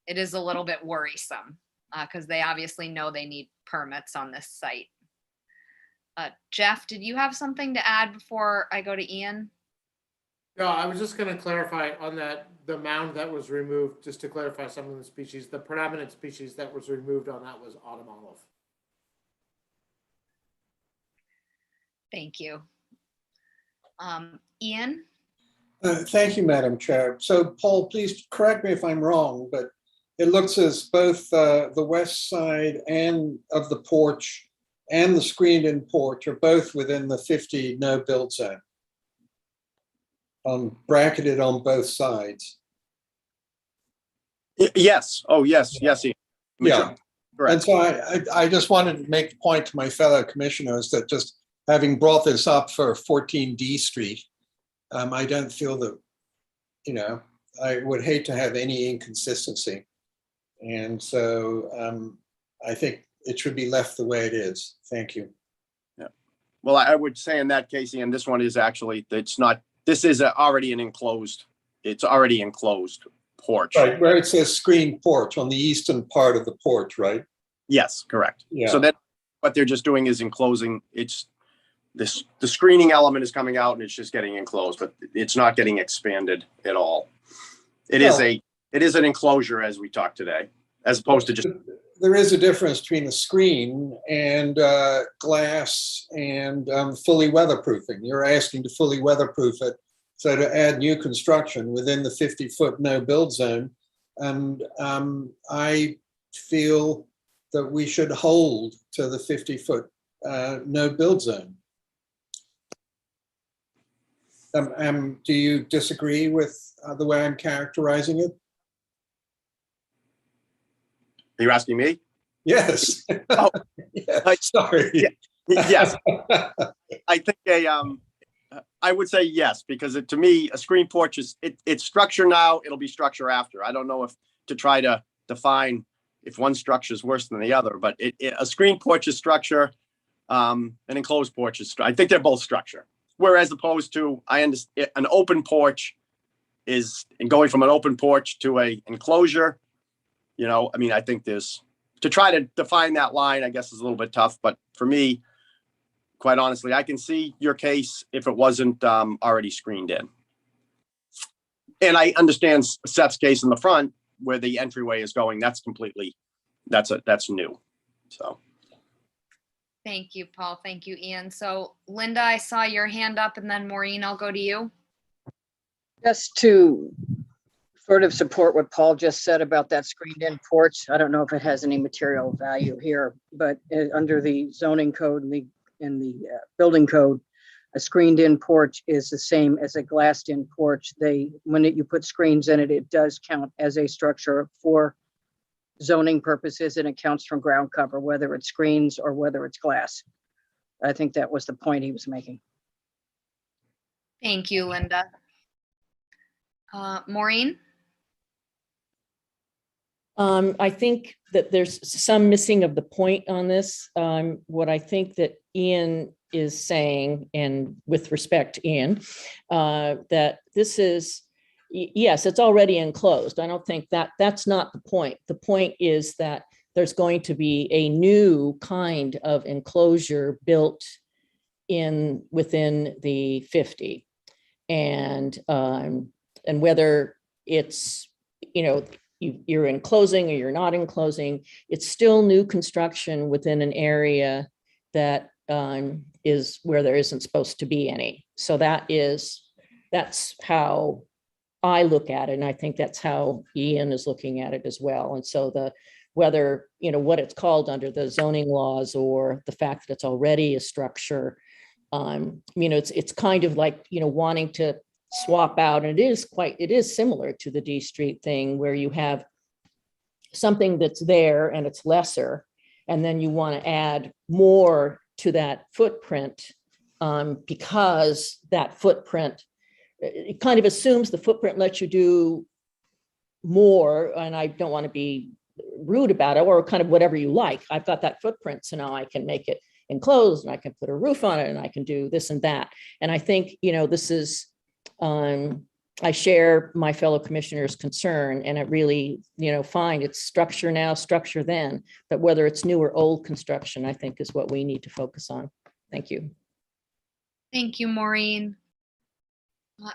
Speaker 1: it is a little bit worrisome because they obviously know they need permits on this site. Jeff, did you have something to add before I go to Ian?
Speaker 8: No, I was just going to clarify on that, the mound that was removed, just to clarify some of the species, the predominant species that was removed on that was autumn olive.
Speaker 1: Thank you. Ian?
Speaker 4: Thank you, Madam Chair. So Paul, please correct me if I'm wrong, but it looks as both the west side and of the porch and the screened-in porch are both within the 50 no-build zone. Bracketed on both sides.
Speaker 12: Yes. Oh, yes. Yes. Ian.
Speaker 4: Yeah.
Speaker 12: Correct.
Speaker 4: And so I just wanted to make the point to my fellow commissioners that just having brought this up for 14 D Street, I don't feel that, I would hate to have any inconsistency. And so I think it should be left the way it is. Thank you.
Speaker 12: Yeah. Well, I would say in that case, Ian, this one is actually, this is already an enclosed, it's already enclosed porch.
Speaker 4: Right, where it says screen porch on the eastern part of the porch, right?
Speaker 12: Yes, correct.
Speaker 4: Yeah.
Speaker 12: So then what they're just doing is enclosing, it's this, the screening element is coming out and it's just getting enclosed, but it's not getting expanded at all. It is an enclosure as we talked today, as opposed to just.
Speaker 4: There is a difference between a screen and glass and fully weatherproofing. You're asking to fully weatherproof it. So to add new construction within the 50-foot no build zone. And I feel that we should hold to the 50-foot no build zone. Do you disagree with the way I'm characterizing it?
Speaker 12: Are you asking me?
Speaker 4: Yes.
Speaker 12: Oh,
Speaker 4: yeah, sorry.
Speaker 12: Yes. I think I would say yes, because to me, a screen porch is, it's structure now, it'll be structure after. I don't know if to try to define if one structure is worse than the other, but a screen porch is structure, an enclosed porch is, I think they're both structure. Whereas opposed to, I understand an open porch is going from an open porch to a enclosure. You know, I mean, I think there's, to try to define that line, I guess is a little bit tough, but for me, quite honestly, I can see your case if it wasn't already screened in. And I understand Seth's case in the front where the entryway is going, that's completely, that's new, so.
Speaker 1: Thank you, Paul. Thank you, Ian. So Linda, I saw your hand up, and then Maureen, I'll go to you.
Speaker 3: Just to sort of support what Paul just said about that screened-in porch. I don't know if it has any material value here, but under the zoning code and the building code, a screened-in porch is the same as a glassed-in porch. When you put screens in it, it does count as a structure for zoning purposes, and it counts from ground cover, whether it's screens or whether it's glass. I think that was the point he was making.
Speaker 1: Thank you, Linda. Maureen?
Speaker 9: I think that there's some missing of the point on this. What I think that Ian is saying, and with respect, Ian, that this is, yes, it's already enclosed. I don't think that's not the point. The point is that there's going to be a new kind of enclosure built within the 50. And whether it's, you're enclosing or you're not enclosing, it's still new construction within an area that is where there isn't supposed to be any. So that's how I look at it. And I think that's how Ian is looking at it as well. And so whether, what it's called under the zoning laws or the fact that it's already a structure, it's kind of like, wanting to swap out, and it is similar to the D Street thing where you have something that's there and it's lesser, and then you want to add more to that footprint because that footprint, it kind of assumes the footprint lets you do more, and I don't want to be rude about it, or kind of whatever you like. I've got that footprint, so now I can make it enclosed and I can put a roof on it and I can do this and that. And I think, this is, I share my fellow commissioners' concern, and it really, fine, it's structure now, structure then, but whether it's new or old construction, I think is what we need to focus on. Thank you.
Speaker 1: Thank you, Maureen.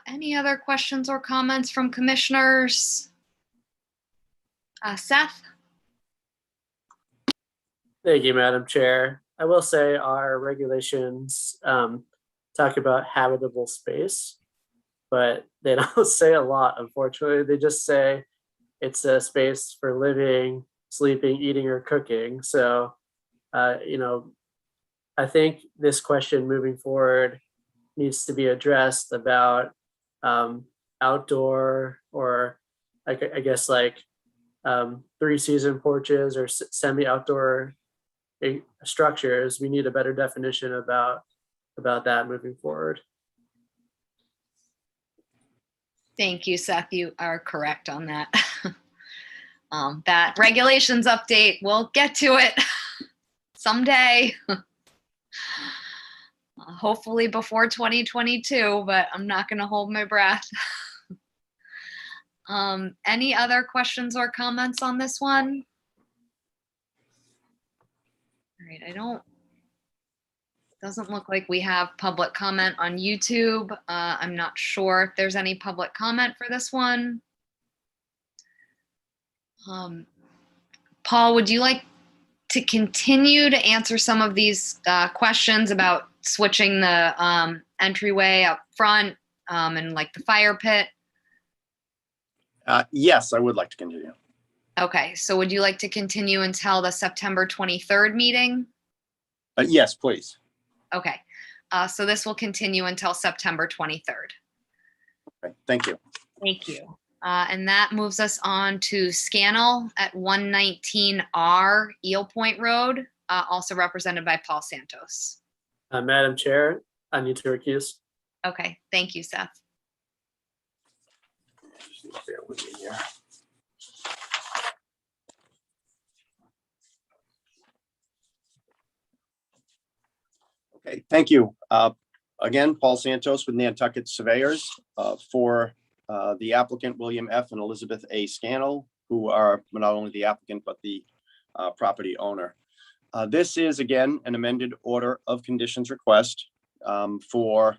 Speaker 1: Any other questions or comments from commissioners? Seth?
Speaker 7: Thank you, Madam Chair. I will say our regulations talk about habitable space, but they don't say a lot, unfortunately. They just say it's a space for living, sleeping, eating, or cooking. So, I think this question moving forward needs to be addressed about outdoor, or I guess like 3-season porches or semi-outdoor structures. We need a better definition about that moving forward.
Speaker 1: Thank you, Seth. You are correct on that. That regulations update, we'll get to it someday. Hopefully before 2022, but I'm not going to hold my breath. Any other questions or comments on this one? All right, doesn't look like we have public comment on YouTube. I'm not sure if there's any public comment for this one. Paul, would you like to continue to answer some of these questions about switching the entryway up front and like the fire pit?
Speaker 12: Yes, I would like to continue.
Speaker 1: Okay, so would you like to continue until the September 23rd meeting?
Speaker 12: Yes, please.
Speaker 1: Okay, so this will continue until September 23rd.
Speaker 12: Okay, thank you.
Speaker 1: Thank you. And that moves us on to Scannell at 119R Eel Point Road, also represented by Paul Santos.
Speaker 7: Madam Chair, I need to recuse.
Speaker 1: Okay, thank you, Seth.
Speaker 12: Just bear with me here. Okay, thank you. Again, Paul Santos with Nantucket Surveyors for the applicant, William F. and Elizabeth A. Scannell, who are not only the applicant, but the property owner. This is, again, an amended order of conditions request for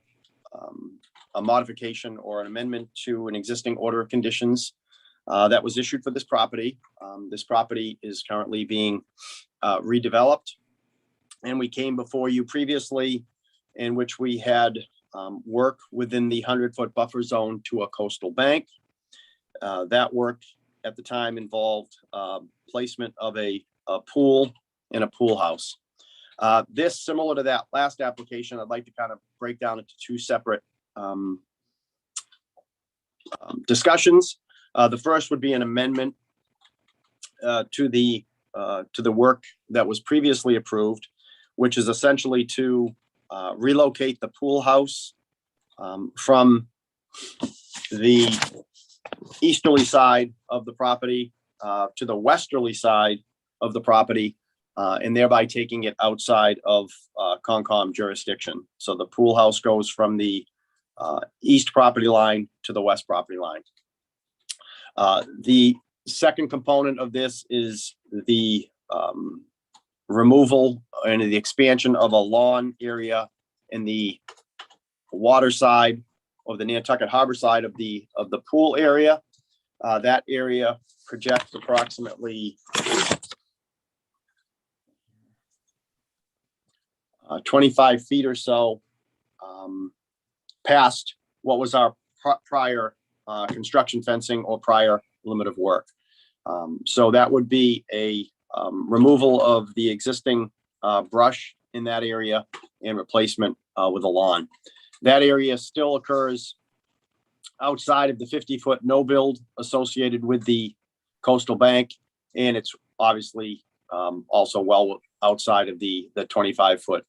Speaker 12: a modification or an amendment to an existing order of conditions that was issued for this property. This property is currently being redeveloped. And we came before you previously in which we had work within the 100-foot buffer zone to a coastal bank. That work at the time involved placement of a pool and a pool house. This, similar to that last application, I'd like to kind of break down into two separate discussions. The first would be an amendment to the work that was previously approved, which is essentially to relocate the pool house from the easterly side of the property to the westerly side of the property, and thereby taking it outside of Concom jurisdiction. So the pool house goes from the east property line to the west property line. The second component of this is the removal and the expansion of a lawn area in the water side or the Nantucket Harbor side of the pool area. That area projects approximately 25 feet or so past what was our prior construction fencing or prior limit of work. So that would be a removal of the existing brush in that area and replacement with a lawn. That area still occurs outside of the 50-foot no build associated with the coastal bank, and it's obviously also well outside of the 25-foot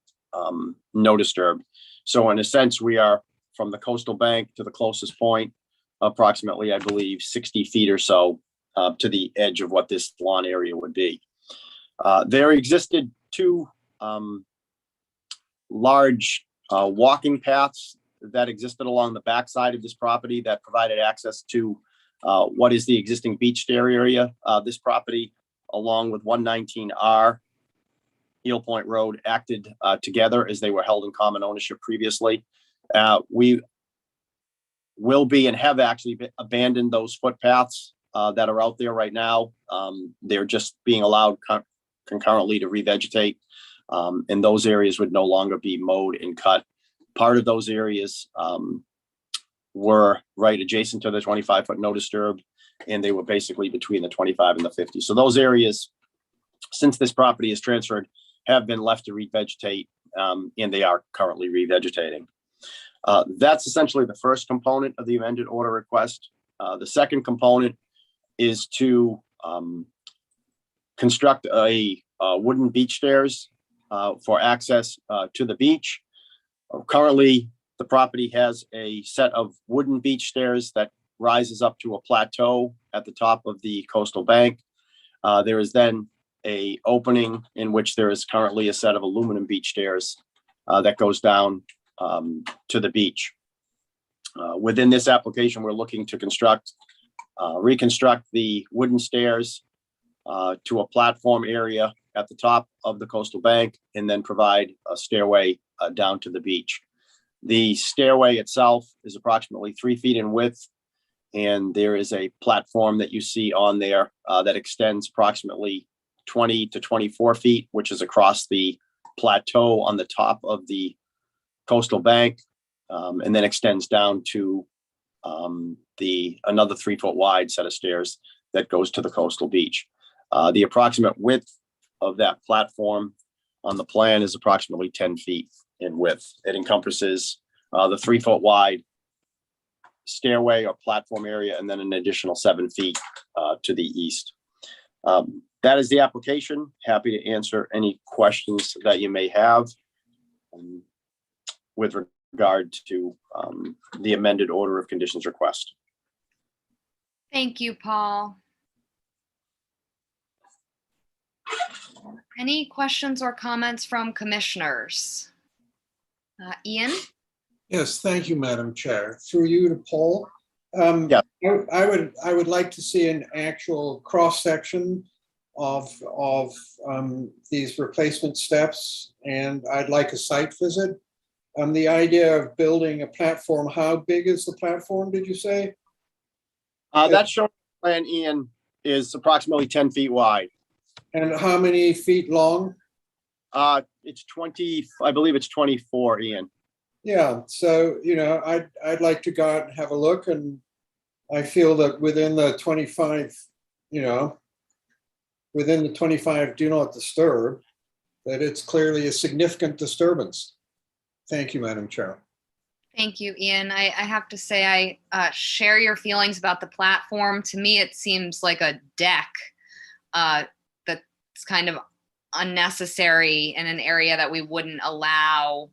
Speaker 12: no disturb. So in a sense, we are from the coastal bank to the closest point, approximately, I believe, 60 feet or so to the edge of what this lawn area would be. There existed two large walking paths that existed along the backside of this property that provided access to what is the existing beach stair area. This property, along with 119R Eel Point Road, acted together as they were held in common ownership previously. We will be and have actually abandoned those footpaths that are out there right now. They're just being allowed concurrently to revegetate, and those areas would no longer be mowed and cut. Part of those areas were right adjacent to the 25-foot no disturb, and they were basically between the 25 and the 50. So those areas, since this property is transferred, have been left to revegetate, and they are currently revegetating. That's essentially the first component of the amended order request. The second component is to construct a wooden beach stairs for access to the beach. Currently, the property has a set of wooden beach stairs that rises up to a plateau at the top of the coastal bank. There is then an opening in which there is currently a set of aluminum beach stairs that goes down to the beach. Within this application, we're looking to construct reconstruct the wooden stairs to a platform area at the top of the coastal bank, and then provide a stairway down to the beach. The stairway itself is approximately 3 feet in width, and there is a platform that you see on there that extends approximately 20 to 24 feet, which is across the plateau on the top of the coastal bank, and then extends down to another 3 foot wide set of stairs that goes to the coastal beach. The approximate width of that platform on the plan is approximately 10 feet in width. It encompasses the 3 foot wide stairway or platform area, and then an additional 7 feet to the east. That is the application. Happy to answer any questions that you may have with regard to the amended order of conditions request.
Speaker 1: Thank you, Paul. Any questions or comments from commissioners? Ian?
Speaker 4: Yes, thank you, Madam Chair. Through you to Paul.
Speaker 12: Yeah.
Speaker 4: I would like to see an actual cross-section of these replacement steps, and I'd like a site visit. The idea of building a platform, how big is the platform, did you say?
Speaker 12: That shown plan, Ian, is approximately 10 feet wide.
Speaker 4: And how many feet long?
Speaker 12: It's 20, I believe it's 24, Ian.
Speaker 4: Yeah, so, you know, I'd like to go out and have a look, and I feel that within the 25, you know, within the 25 do not disturb, that it's clearly a significant disturbance. Thank you, Madam Chair.
Speaker 1: Thank you, Ian. I have to say I share your feelings about the platform. To me, it seems like a deck that's kind of unnecessary in an area that we wouldn't allow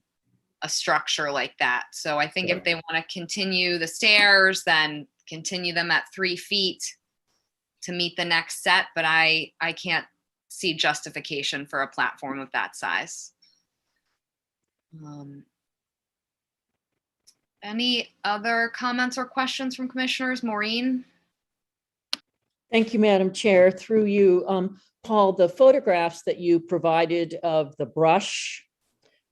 Speaker 1: a structure like that. So I think if they want to continue the stairs, then continue them at 3 feet to meet the next set. But I can't see justification for a platform of that size. Any other comments or questions from commissioners? Maureen?
Speaker 9: Thank you, Madam Chair. Through you, Paul, the photographs that you provided of the brush,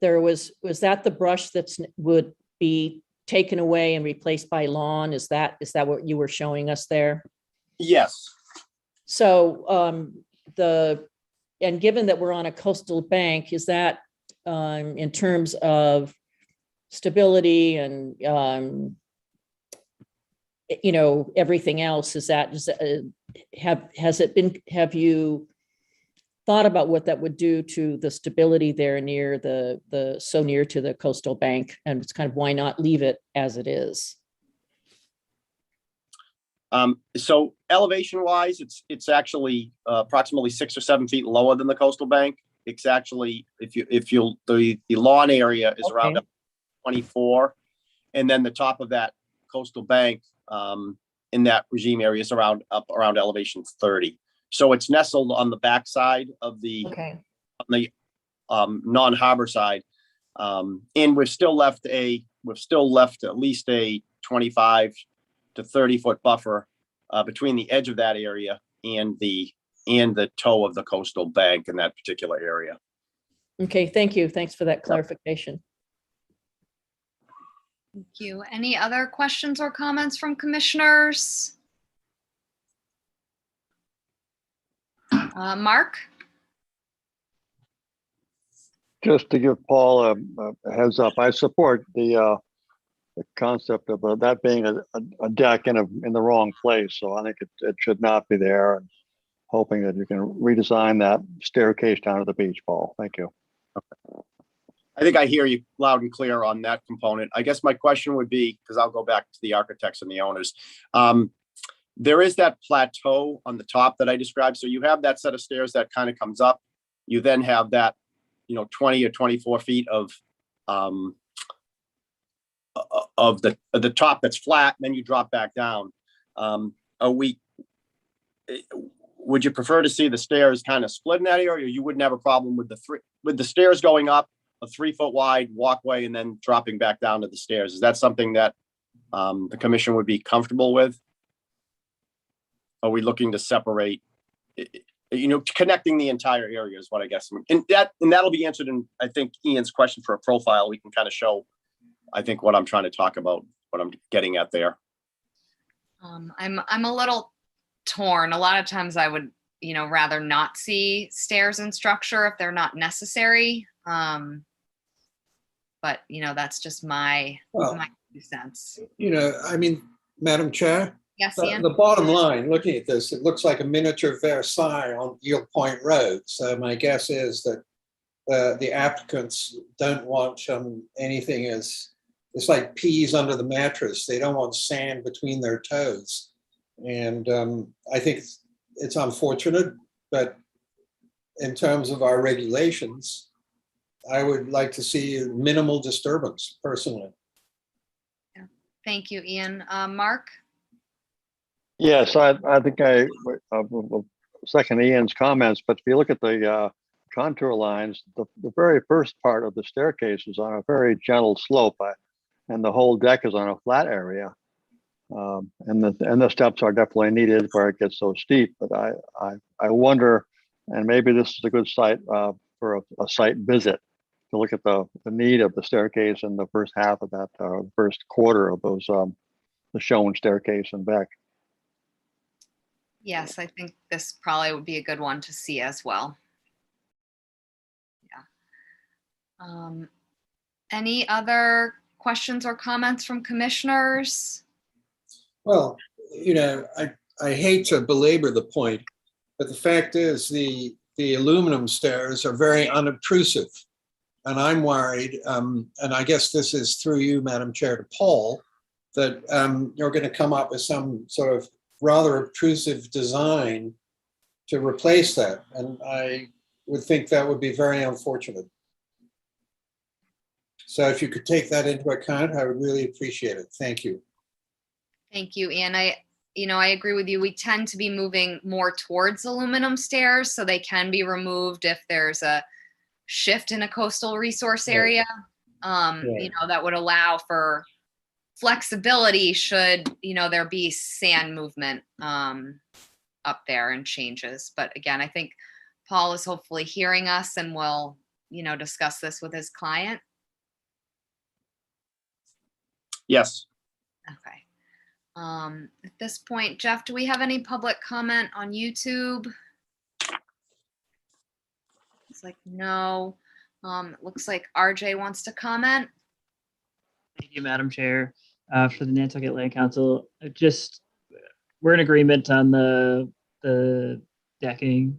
Speaker 9: was that the brush that's would be taken away and replaced by lawn? Is that what you were showing us there?
Speaker 12: Yes.
Speaker 9: So and given that we're on a coastal bank, is that in terms of stability and you know, everything else, have you thought about what that would do to the stability there near so near to the coastal bank, and it's kind of why not leave it as it is?
Speaker 12: So elevation wise, it's actually approximately 6 or 7 feet lower than the coastal bank. It's actually, the lawn area is around 24, and then the top of that coastal bank in that regime area is around elevation 30. So it's nestled on the backside of the non-harbor side, and we've still left at least a 25 to 30 foot buffer between the edge of that area and the toe of the coastal bank in that particular area.
Speaker 9: Okay, thank you. Thanks for that clarification.
Speaker 1: Thank you. Any other questions or comments from commissioners? Mark?
Speaker 5: Just to give Paul a heads up, I support the concept of that being a deck in the wrong place. So I think it should not be there, and hoping that you can redesign that staircase down to the beach, Paul. Thank you.
Speaker 12: I think I hear you loud and clear on that component. I guess my question would be, because I'll go back to the architects and the owners. There is that plateau on the top that I described. So you have that set of stairs that kind of comes up. You then have that, 20 or 24 feet of the top that's flat, and then you drop back down. Would you prefer to see the stairs kind of split in that area, or you wouldn't have a problem with the stairs going up a 3 foot wide walkway and then dropping back down to the stairs? Is that something that the commission would be comfortable with? are we looking to separate, connecting the entire area is what I guess. And that'll be answered in, I think, Ian's question for a profile. We can kind of show, I think, what I'm trying to talk about, what I'm getting at there.
Speaker 1: I'm a little torn. A lot of times I would, rather not see stairs and structure if they're not necessary. But that's just my 2 cents.
Speaker 4: Madam Chair,
Speaker 1: Yes,
Speaker 4: the,
Speaker 1: Ian?
Speaker 4: the bottom line, looking at this, it looks like a miniature Versailles on Eel Point Road. So my guess is that the applicants don't want anything it's like peas under the mattress. They don't want sand between their toes. And I think it's unfortunate, but in terms of our regulations, I would like to see minimal disturbance personally.
Speaker 1: Thank you, Ian. Mark?
Speaker 5: Yes, I think I will second Ian's comments, but if you look at the contour lines, the very first part of the staircase is on a very gentle slope, and the whole deck is on a flat area. And the steps are definitely needed where it gets so steep, but I wonder, and maybe this is a good site for a site visit to look at the need of the staircase in the first half of that, the first quarter of those, the shown staircase and back.
Speaker 1: Yes, I think this probably would be a good one to see as well. Yeah. Any other questions or comments from commissioners?
Speaker 4: Well, I hate to belabor the point, but the fact is the aluminum stairs are very unobtrusive. And I'm worried, and I guess this is through you, Madam Chair, to Paul, that you're going to come up with some sort of rather obtrusive design to replace that. And I would think that would be very unfortunate. So if you could take that into account, I would really appreciate it. Thank you.
Speaker 1: Thank you, Ian. I agree with you. We tend to be moving more towards aluminum stairs, so they can be removed if there's a shift in a coastal resource area. That would allow for flexibility should there be sand movement up there and changes. But again, I think Paul is hopefully hearing us and will discuss this with his client.
Speaker 12: Yes.
Speaker 1: Okay. At this point, Jeff, do we have any public comment on YouTube? It's like no. It looks like RJ wants to comment.
Speaker 11: Thank you, Madam Chair. For the Nantucket Land Council, we're in agreement on the decking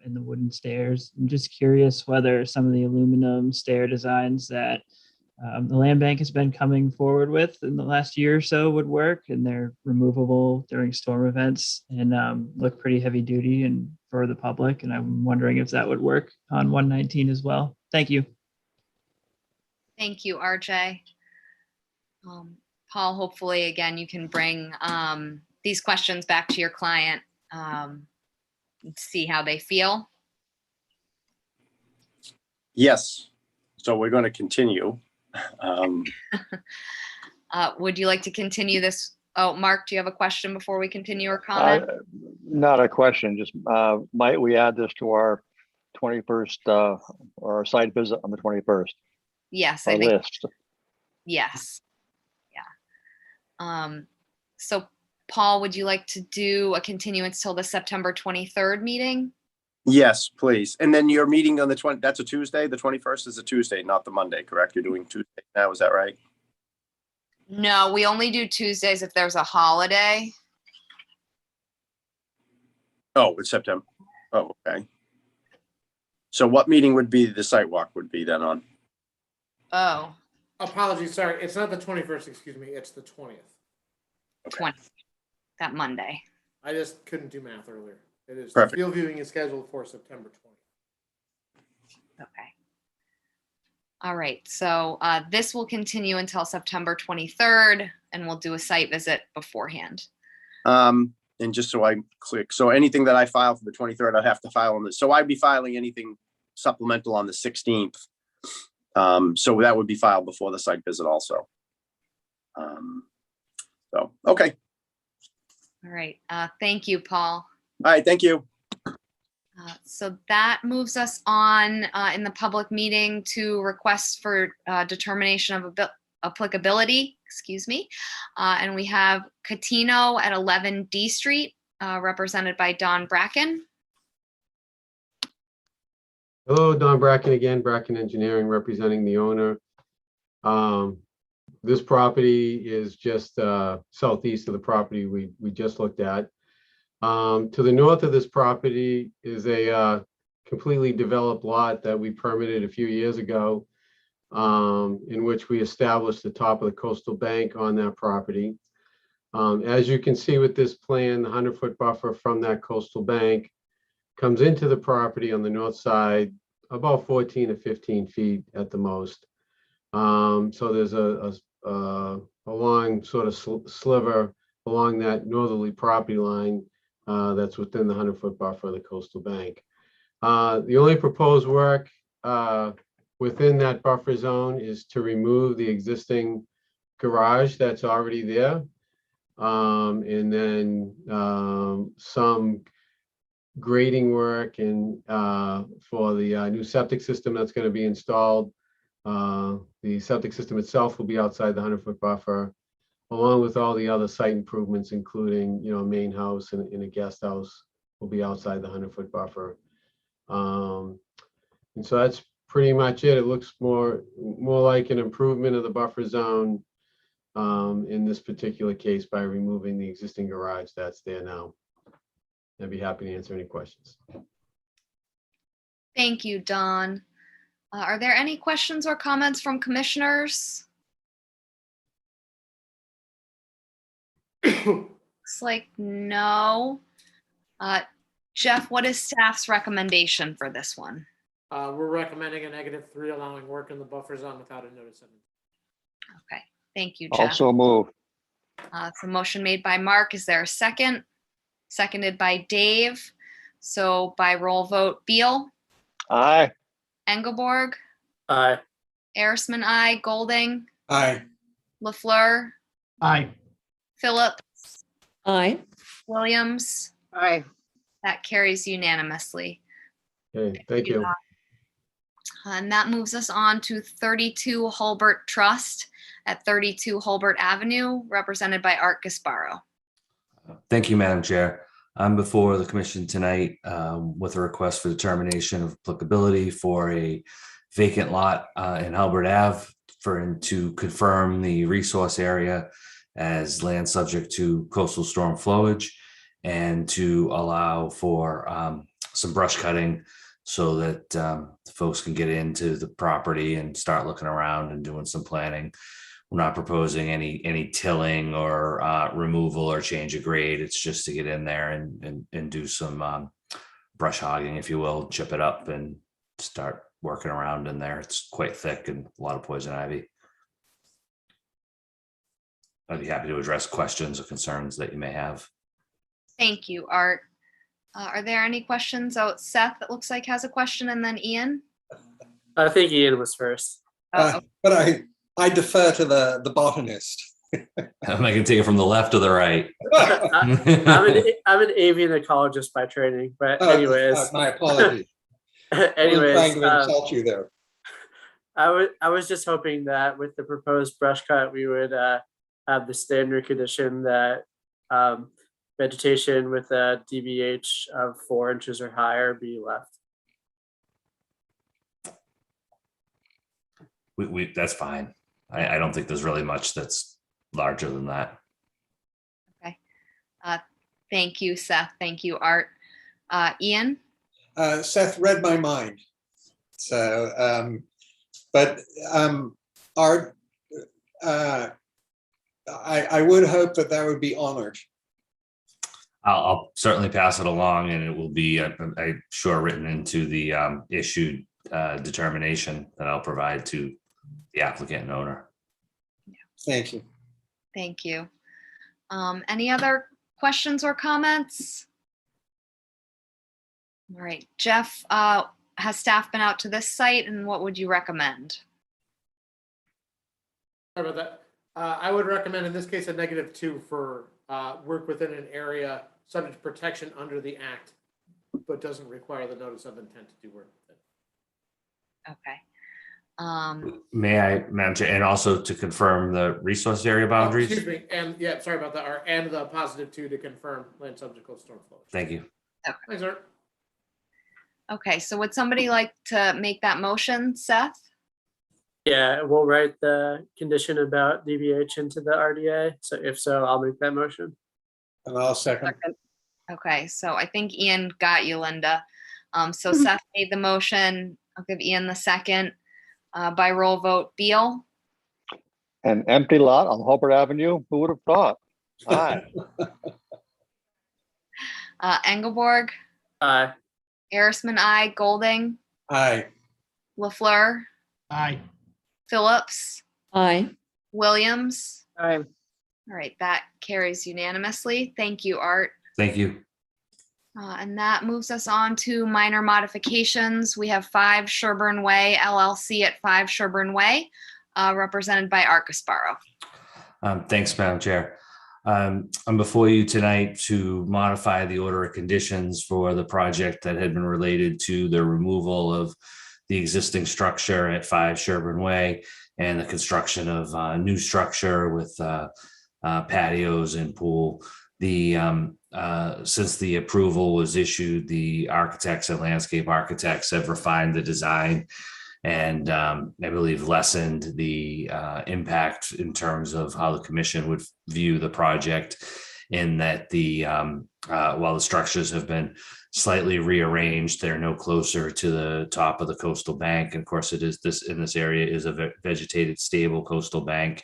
Speaker 11: and the wooden stairs. I'm just curious whether some of the aluminum stair designs that the land bank has been coming forward with in the last year or so would work, and they're removable during storm events and look pretty heavy duty and for the public. And I'm wondering if that would work on 119 as well. Thank you.
Speaker 1: Thank you, RJ. Paul, hopefully, again, you can bring these questions back to your client and see how they feel.
Speaker 12: Yes. So we're going to continue.
Speaker 1: Would you like to continue this? Oh, Mark, do you have a question before we continue or comment?
Speaker 5: Not a question, just might we add this to our 21st or our site visit on the 21st?
Speaker 1: Yes,
Speaker 5: our
Speaker 1: I think
Speaker 5: list.
Speaker 1: yes. Yeah. So Paul, would you like to do a continuance till the September 23rd meeting?
Speaker 12: Yes, please. And then your meeting on the 20th, that's a Tuesday. The 21st is a Tuesday, not the Monday, correct? You're doing Tuesday now, is that right?
Speaker 1: No, we only do Tuesdays if there's a holiday.
Speaker 12: Oh, it's September. Oh, okay. So what meeting would be the site walk would be then on?
Speaker 1: Oh,
Speaker 8: Apologies, sorry. It's not the 21st, excuse me. It's the 20th.
Speaker 1: 20, that Monday.
Speaker 8: I just couldn't do math earlier. It is.
Speaker 12: Perfect.
Speaker 8: The field viewing is scheduled for September 20th.
Speaker 1: Okay. All right. So this will continue until September 23rd, and we'll do a site visit beforehand.
Speaker 12: And just so I click, so anything that I file for the 23rd, I'd have to file on this. So I'd be filing anything supplemental on the 16th. So that would be filed before the site visit also. So, okay.
Speaker 1: All right. Thank you, Paul.
Speaker 12: All right, thank you.
Speaker 1: So that moves us on in the public meeting to requests for determination of applicability, excuse me. And we have Catino at 11 D Street, represented by Don Bracken.
Speaker 10: Hello, Don Bracken again, Bracken Engineering, representing the owner. This property is just southeast of the property we just looked at. To the north of this property is a completely developed lot that we permitted a few years ago, in which we established the top of the coastal bank on that property. As you can see with this plan, the 100-foot buffer from that coastal bank comes into the property on the north side, about 14 to 15 feet at the most. So there's a long sort of sliver along that northerly property line that's within the 100-foot buffer of the coastal bank. The only proposed work within that buffer zone is to remove the existing garage that's already there. And then some grading work and for the new septic system that's going to be installed. The septic system itself will be outside the 100-foot buffer, along with all the other site improvements, including, a main house and a guest house will be outside the 100-foot buffer. And so that's pretty much it. It looks more like an improvement of the buffer zone in this particular case by removing the existing garage that's there now. I'd be happy to answer any questions.
Speaker 1: Thank you, Don. Are there any questions or comments from commissioners? Looks like no. Jeff, what is staff's recommendation for this one?
Speaker 8: We're recommending a -3, allowing work in the buffer zone without a notice of.
Speaker 1: Okay, thank you, Jeff.
Speaker 5: Also move.
Speaker 1: So motion made by Mark. Is there a second? Seconded by Dave. So by roll vote, Beal,
Speaker 5: Aye.
Speaker 1: Engelborg,
Speaker 7: Aye.
Speaker 1: Arisman, I, Golding,
Speaker 4: Aye.
Speaker 1: LaFleur,
Speaker 11: Aye.
Speaker 1: Phillips,
Speaker 9: Aye.
Speaker 1: Williams.
Speaker 3: Aye.
Speaker 1: That carries unanimously.
Speaker 10: Okay, thank you.
Speaker 1: And that moves us on to 32 Hulbert Trust at 32 Hulbert Avenue, represented by Art Gasparo.
Speaker 2: Thank you, Madam Chair. I'm before the commission tonight with a request for determination of applicability for a vacant lot in Halbert Ave to confirm the resource area as land subject to coastal storm flowage and to allow for some brush cutting so that folks can get into the property and start looking around and doing some planning. We're not proposing any tilling or removal or change of grade. It's just to get in there and do some brush hogging, if you will, chip it up and start working around in there. It's quite thick and a lot of poison ivy. I'd be happy to address questions or concerns that you may have.
Speaker 1: Thank you, Art. Are there any questions? Oh, Seth, it looks like has a question, and then Ian.
Speaker 7: I think Ian was first.
Speaker 1: Oh,
Speaker 4: But I defer to the botanist.
Speaker 2: Am I going to take it from the left or the right?
Speaker 7: I'm an avian ecologist by training, but
Speaker 4: Oh,
Speaker 7: anyways.
Speaker 4: my apologies. I'm trying to insult you there.
Speaker 7: I was just hoping that with the proposed brush cut, we would have the standard condition that vegetation with a DBH of 4 inches or higher be left.
Speaker 2: That's fine. I don't think there's really much that's larger than that.
Speaker 1: okay. Thank you, Seth. Thank you, Art. Ian.
Speaker 4: Seth read my mind. So, Art, I would hope that would be honored.
Speaker 2: I'll certainly pass it along, and it will be, I'm sure, written into the issued determination that I'll provide to the applicant and owner.
Speaker 4: Thank you.
Speaker 1: Thank you. Any other questions or comments? All right, Jeff, has staff been out to this site, and what would you recommend?
Speaker 8: Sorry about that. I would recommend in this case a -2 for work within an area subject to protection under the act, but doesn't require the notice of intent to do work with it.
Speaker 1: Okay.
Speaker 2: May I, Madam Chair, and also to confirm the resource area
Speaker 8: Oh,
Speaker 2: boundaries?
Speaker 8: excuse me, and yeah, sorry about that, and the +2 to confirm land subject to storm flow.
Speaker 2: Thank you.
Speaker 8: Thanks, Art.
Speaker 1: Okay, so would somebody like to make that motion, Seth?
Speaker 7: Yeah, we'll write the condition about DBH into the RDA. So if so, I'll make that motion.
Speaker 4: And I'll second.
Speaker 1: Okay, so I think Ian got you, Linda. So Seth made the motion. I'll give Ian the second. By roll vote, Beal,
Speaker 5: An empty lot on Hobart Avenue, who would have thought? Aye.
Speaker 1: Engelborg,
Speaker 7: Aye.
Speaker 1: Arisman, I, Golding,
Speaker 4: Aye.
Speaker 1: LaFleur,
Speaker 6: Aye.
Speaker 1: Phillips,
Speaker 9: Aye.
Speaker 1: Williams.
Speaker 3: Aye.
Speaker 1: All right, that carries unanimously. Thank you, Art.
Speaker 2: Thank you.
Speaker 1: And that moves us on to minor modifications. We have 5 Sherburne Way LLC at 5 Sherburne Way, represented by Art Gasparo.
Speaker 2: Thanks, Madam Chair. I'm before you tonight to modify the order of conditions for the project that had been related to the removal of the existing structure at 5 Sherburne Way and the construction of a new structure with patios and pool. Since the approval was issued, the architects and landscape architects have refined the design and I believe lessened the impact in terms of how the commission would view the project, in that while the structures have been slightly rearranged, they're no closer to the top of the coastal bank. And of course, in this area is a vegetated, stable coastal bank.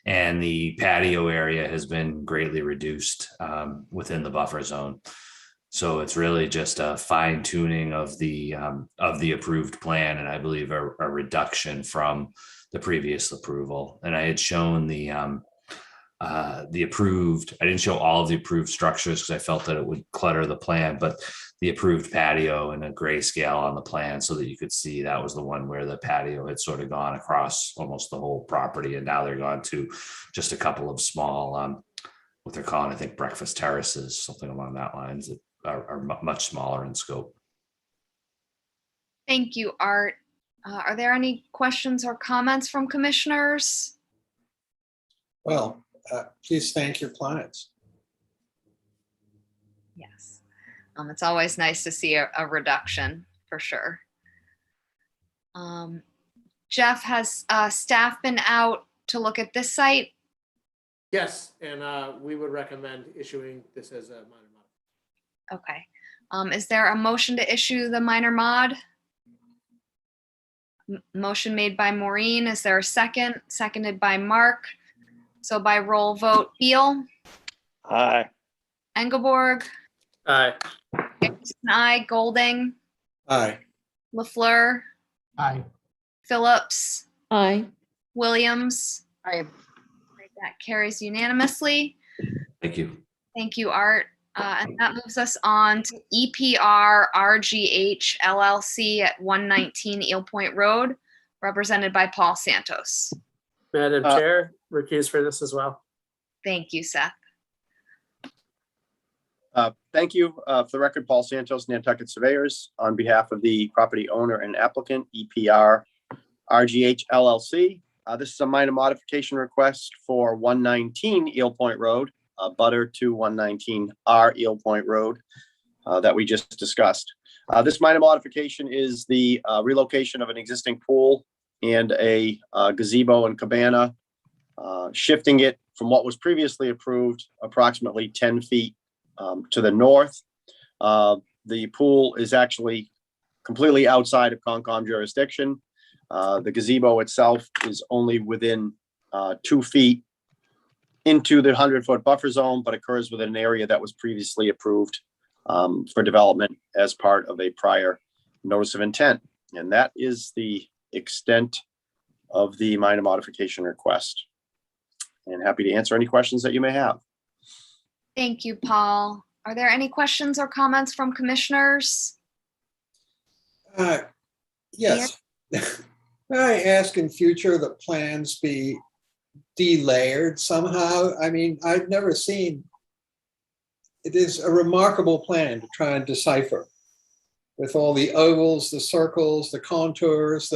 Speaker 2: And the patio area has been greatly reduced within the buffer zone. So it's really just a fine tuning of the approved plan, and I believe a reduction from the previous approval. And I had shown the approved. I didn't show all of the approved structures because I felt that it would clutter the plan, but the approved patio in a grayscale on the plan so that you could see that was the one where the patio had sort of gone across almost the whole property, and now they're gone to just a couple of small, what they're calling, I think, breakfast terraces, something along that lines, that are much smaller in scope.
Speaker 1: Thank you, Art. Are there any questions or comments from commissioners?
Speaker 4: Well, please thank your clients.
Speaker 1: Yes. It's always nice to see a reduction, for sure. Jeff, has staff been out to look at this site?
Speaker 8: Yes, and we would recommend issuing this as a minor mod.
Speaker 1: Okay. Is there a motion to issue the minor mod? Motion made by Maureen. Is there a second? Seconded by Mark. So by roll vote, Beal,
Speaker 5: Aye.
Speaker 1: Engelborg,
Speaker 7: Aye.
Speaker 1: I, Golding,
Speaker 4: Aye.
Speaker 1: LaFleur,
Speaker 6: Aye.
Speaker 1: Phillips,
Speaker 9: Aye.
Speaker 1: Williams.
Speaker 3: Aye.
Speaker 1: Right, that carries unanimously.
Speaker 2: Thank you.
Speaker 1: Thank you, Art. And that moves us on to EPR RGH LLC at 119 Eel Point Road, represented by Paul Santos.
Speaker 7: Madam Chair, recuse for this as well.
Speaker 1: Thank you, Seth.
Speaker 12: Thank you. For the record, Paul Santos, Nantucket Surveyors, on behalf of the property owner and applicant, EPR RGH LLC. This is a minor modification request for 119 Eel Point Road, butter to 119R Eel Point Road that we just discussed. This minor modification is the relocation of an existing pool and a gazebo and cabana, shifting it from what was previously approved approximately 10 feet to the north. The pool is actually completely outside of Concom jurisdiction. The gazebo itself is only within 2 feet into the 100-foot buffer zone, but occurs within an area that was previously approved for development as part of a prior notice of intent. And that is the extent of the minor modification request. And happy to answer any questions that you may have.
Speaker 1: Thank you, Paul. Are there any questions or comments from commissioners?
Speaker 4: Yes. I ask in future that plans be delayered somehow. I mean, I've never seen it is a remarkable plan to try and decipher with all the ovals, the circles, the contours.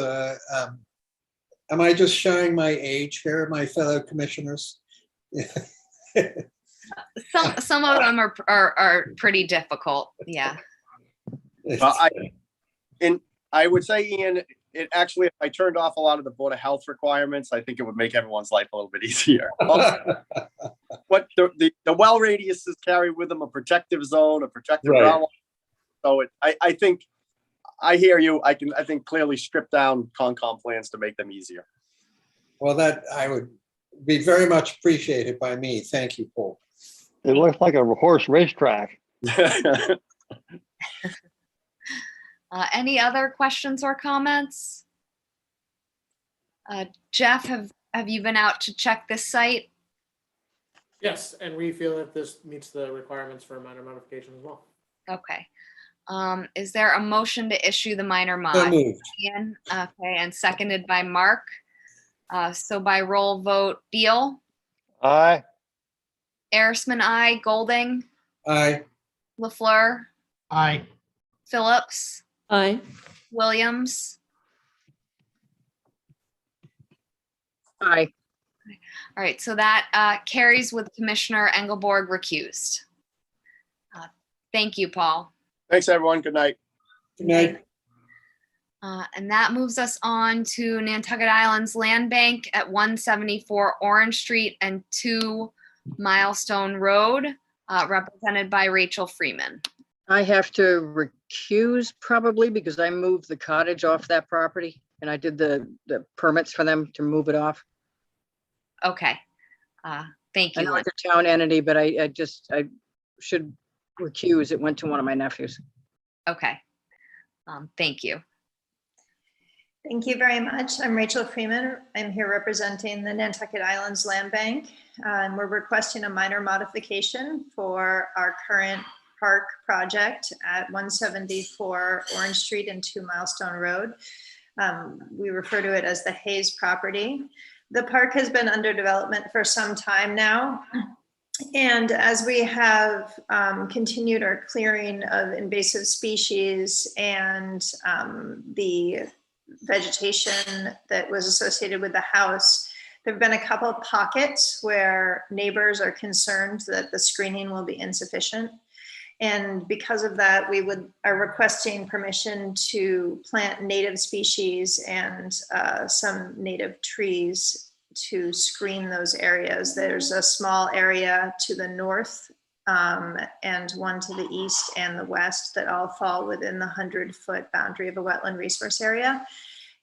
Speaker 4: Am I just showing my age here, my fellow commissioners?
Speaker 1: Some of them are pretty difficult. Yeah.
Speaker 12: Well, I would say, Ian, it actually, if I turned off a lot of the Board of Health requirements, I think it would make everyone's life a little bit easier. Also, what the well radiuses carry with them a protective zone, a protective
Speaker 4: Right.
Speaker 12: groundwater. So I think, I hear you. I think clearly strip down Concom plans to make them easier.
Speaker 4: Well, that I would be very much appreciated by me. Thank you, Paul.
Speaker 5: It looks like a horse racetrack.
Speaker 1: Any other questions or comments? Jeff, have you been out to check this site?
Speaker 8: Yes, and we feel that this meets the requirements for a minor modification as well.
Speaker 1: Okay. Is there a motion to issue the minor
Speaker 4: So
Speaker 1: mod?
Speaker 4: moved.
Speaker 1: Ian, okay, and seconded by Mark. So by roll vote, Beal,
Speaker 5: Aye.
Speaker 1: Arisman, I, Golding,
Speaker 4: Aye.
Speaker 1: LaFleur,
Speaker 6: Aye.
Speaker 1: Phillips,
Speaker 9: Aye.
Speaker 1: Williams.
Speaker 3: Aye.
Speaker 1: All right, so that carries with Commissioner Engelborg recused. Thank you, Paul.
Speaker 12: Thanks, everyone. Good night.
Speaker 4: Good night.
Speaker 1: And that moves us on to Nantucket Island's Land Bank at 174 Orange Street and 2 Milestone Road, represented by Rachel Freeman.
Speaker 3: I have to recuse probably because I moved the cottage off that property and I did the permits for them to move it off.
Speaker 1: Okay. Thank
Speaker 3: I
Speaker 1: you,
Speaker 3: know
Speaker 1: Lynn.
Speaker 3: it's a town entity, but I should recuse. It went to one of my nephews.
Speaker 1: Okay. Thank you.
Speaker 13: Thank you very much. I'm Rachel Freeman. I'm here representing the Nantucket Islands Land Bank. We're requesting a minor modification for our current park project at 174 Orange Street and 2 Milestone Road. We refer to it as the Hayes property. The park has been under development for some time now. And as we have continued our clearing of invasive species and the vegetation that was associated with the house, there have been a couple of pockets where neighbors are concerned that the screening will be insufficient. And because of that, we are requesting permission to plant native species and some native trees to screen those areas. There's a small area to the north and one to the east and the west that all fall within the 100-foot boundary of a wetland resource area.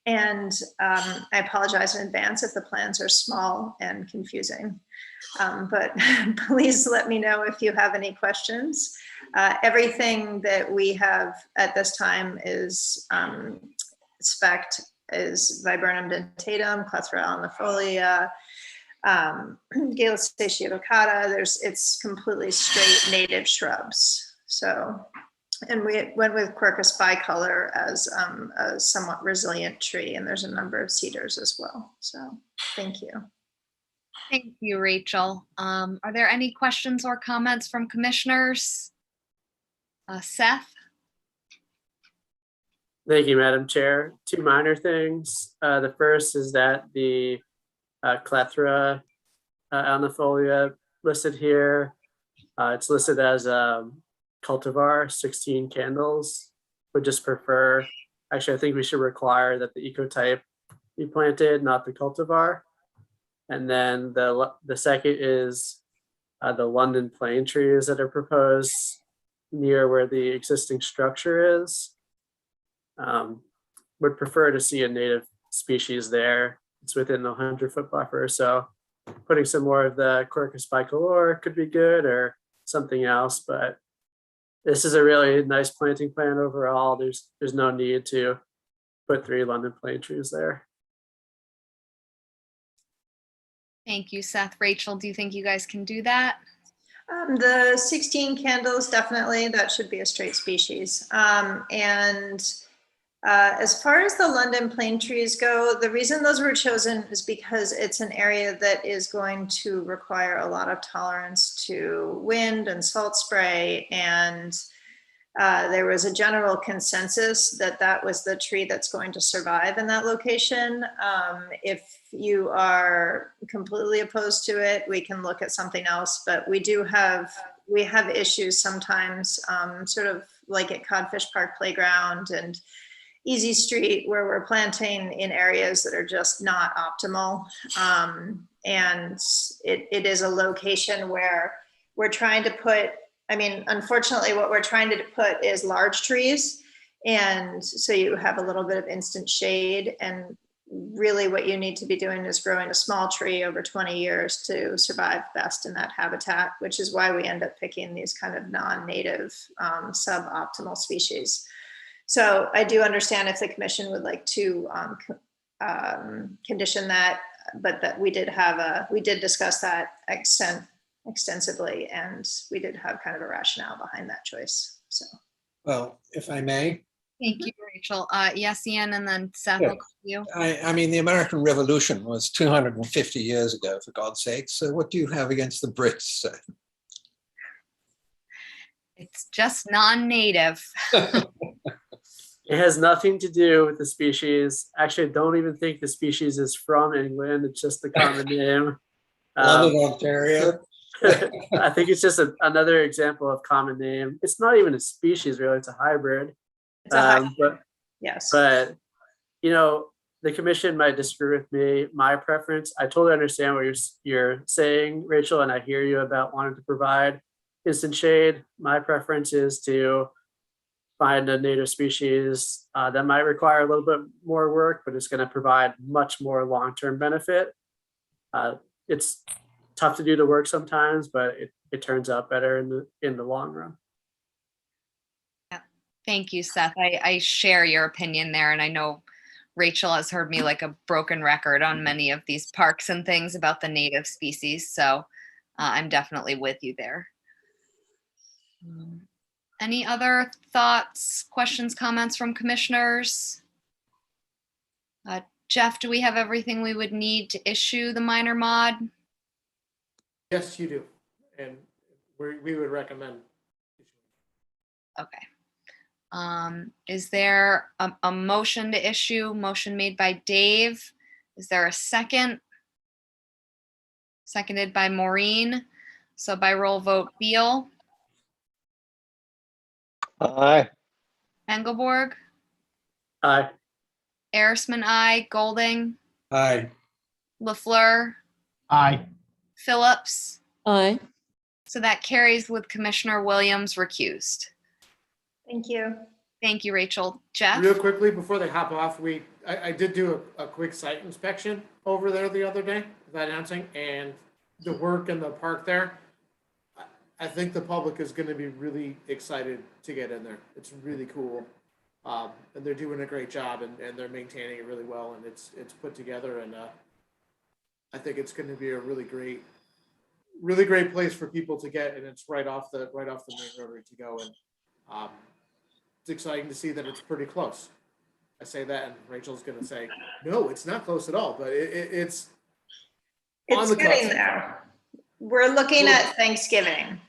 Speaker 13: And I apologize in advance if the plans are small and confusing, but please let me know if you have any questions. Everything that we have at this time is spec'd is Viburnum dentatum, Clethra alnifolia, Gala satiaticata. It's completely straight native shrubs. So, and we went with Quercus bicolor as a somewhat resilient tree, and there's a number of cedars as well. So, thank you.
Speaker 1: Thank you, Rachel. Are there any questions or comments from commissioners? Seth?
Speaker 7: Thank you, Madam Chair. Two minor things. The first is that the Clethra alnifolia listed here, it's listed as cultivar, 16 candles. Would just prefer, actually, I think we should require that the ecotype be planted, not the cultivar. And then the second is the London plane trees that are proposed near where the existing structure is. Would prefer to see a native species there. It's within the 100-foot buffer, so putting some more of the Quercus bicolor could be good, or something else. But this is a really nice planting plan overall. There's no need to put 3 London plane trees there.
Speaker 1: Thank you, Seth. Rachel, do you think you guys can do that?
Speaker 13: The 16 candles, definitely, that should be a straight species. And As far as the London plane trees go, the reason those were chosen is because it's an area that is going to require a lot of tolerance to wind and salt spray. And there was a general consensus that that was the tree that's going to survive in that location. If you are completely opposed to it, we can look at something else, but we have issues sometimes, sort of like at Codfish Park Playground and Easy Street, where we're planting in areas that are just not optimal. And it is a location where we're trying to put, I mean, unfortunately, what we're trying to put is large trees. And so you have a little bit of instant shade. And really what you need to be doing is growing a small tree over 20 years to survive best in that habitat, which is why we end up picking these kind of non-native suboptimal species. So I do understand if the commission would like to condition that, but that we did discuss that extensively, and we did have kind of a rationale behind that choice. So,
Speaker 4: Well, if I may,
Speaker 1: Thank you, Rachel. Yes, Ian, and then Seth,
Speaker 4: Yeah.
Speaker 1: I'll go to you.
Speaker 4: I mean, the American Revolution was 250 years ago, for God's sake. So what do you have against the Brits?
Speaker 1: It's just non-native.
Speaker 7: It has nothing to do with the species. Actually, I don't even think the species is from England. It's just the common name.
Speaker 4: London, Ontario.
Speaker 7: I think it's just another example of common name. It's not even a species, really. It's a hybrid.
Speaker 13: it's a hybrid.
Speaker 7: But
Speaker 13: Yes.
Speaker 7: But, you know, the commission might disagree with me. My preference, I totally understand what you're saying, Rachel, and I hear you about wanting to provide instant shade. My preference is to find a native species that might require a little bit more work, but it's going to provide much more long-term benefit. It's tough to do the work sometimes, but it turns out better in the long run.
Speaker 1: Thank you, Seth. I share your opinion there, and I know Rachel has heard me like a broken record on many of these parks and things about the native species, so I'm definitely with you there. Any other thoughts, questions, comments from commissioners? Jeff, do we have everything we would need to issue the minor mod?
Speaker 8: Yes, you do. And we would recommend.
Speaker 1: Okay. Is there a motion to issue? Motion made by Dave. Is there a second? Seconded by Maureen. So by roll vote, Beal,
Speaker 5: Aye.
Speaker 1: Engelborg,
Speaker 7: Aye.
Speaker 1: Arisman, I, Golding,
Speaker 4: Aye.
Speaker 1: LaFleur,
Speaker 6: Aye.
Speaker 1: Phillips.
Speaker 9: Aye.
Speaker 1: So that carries with Commissioner Williams recused.
Speaker 13: Thank you.
Speaker 1: Thank you, Rachel. Jeff?
Speaker 8: Real quickly, before they hop off, I did do a quick site inspection over there the other day, that announcing, and the work in the park there. I think the public is going to be really excited to get in there. It's really cool. And they're doing a great job, and they're maintaining it really well, and it's put together, and I think it's going to be a really great place for people to get, and it's right off the main river to go. And it's exciting to see that it's pretty close. I say that, and Rachel's going to say, no, it's not close at all, but it's on
Speaker 13: It's
Speaker 8: the
Speaker 13: getting
Speaker 8: cusp.
Speaker 13: there. We're looking at Thanksgiving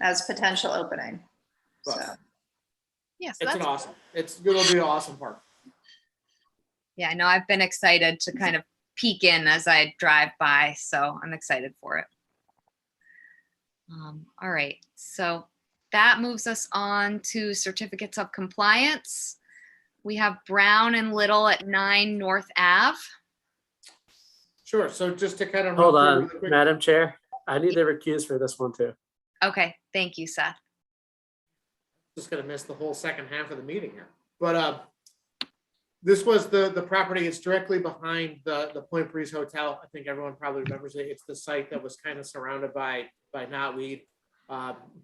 Speaker 13: as potential opening.
Speaker 8: But
Speaker 13: So,
Speaker 1: Yes,
Speaker 8: it's
Speaker 1: that's
Speaker 8: it's going to be an awesome park.
Speaker 1: yeah, I know I've been excited to kind of peek in as I drive by, so I'm excited for it. All right, so that moves us on to certificates of compliance. We have Brown and Little at 9 North Ave.
Speaker 8: Sure. So just to kind of
Speaker 7: Hold
Speaker 8: run through
Speaker 7: on,
Speaker 8: really quick-
Speaker 7: Madam Chair. I need to recuse for this one too.
Speaker 1: Okay, thank you, Seth.
Speaker 8: just gonna miss the whole second half of the meeting here. But this was the property. It's directly behind the Point Breeze Hotel. I think everyone probably remembers it. It's the site that was kind of surrounded by knotweed.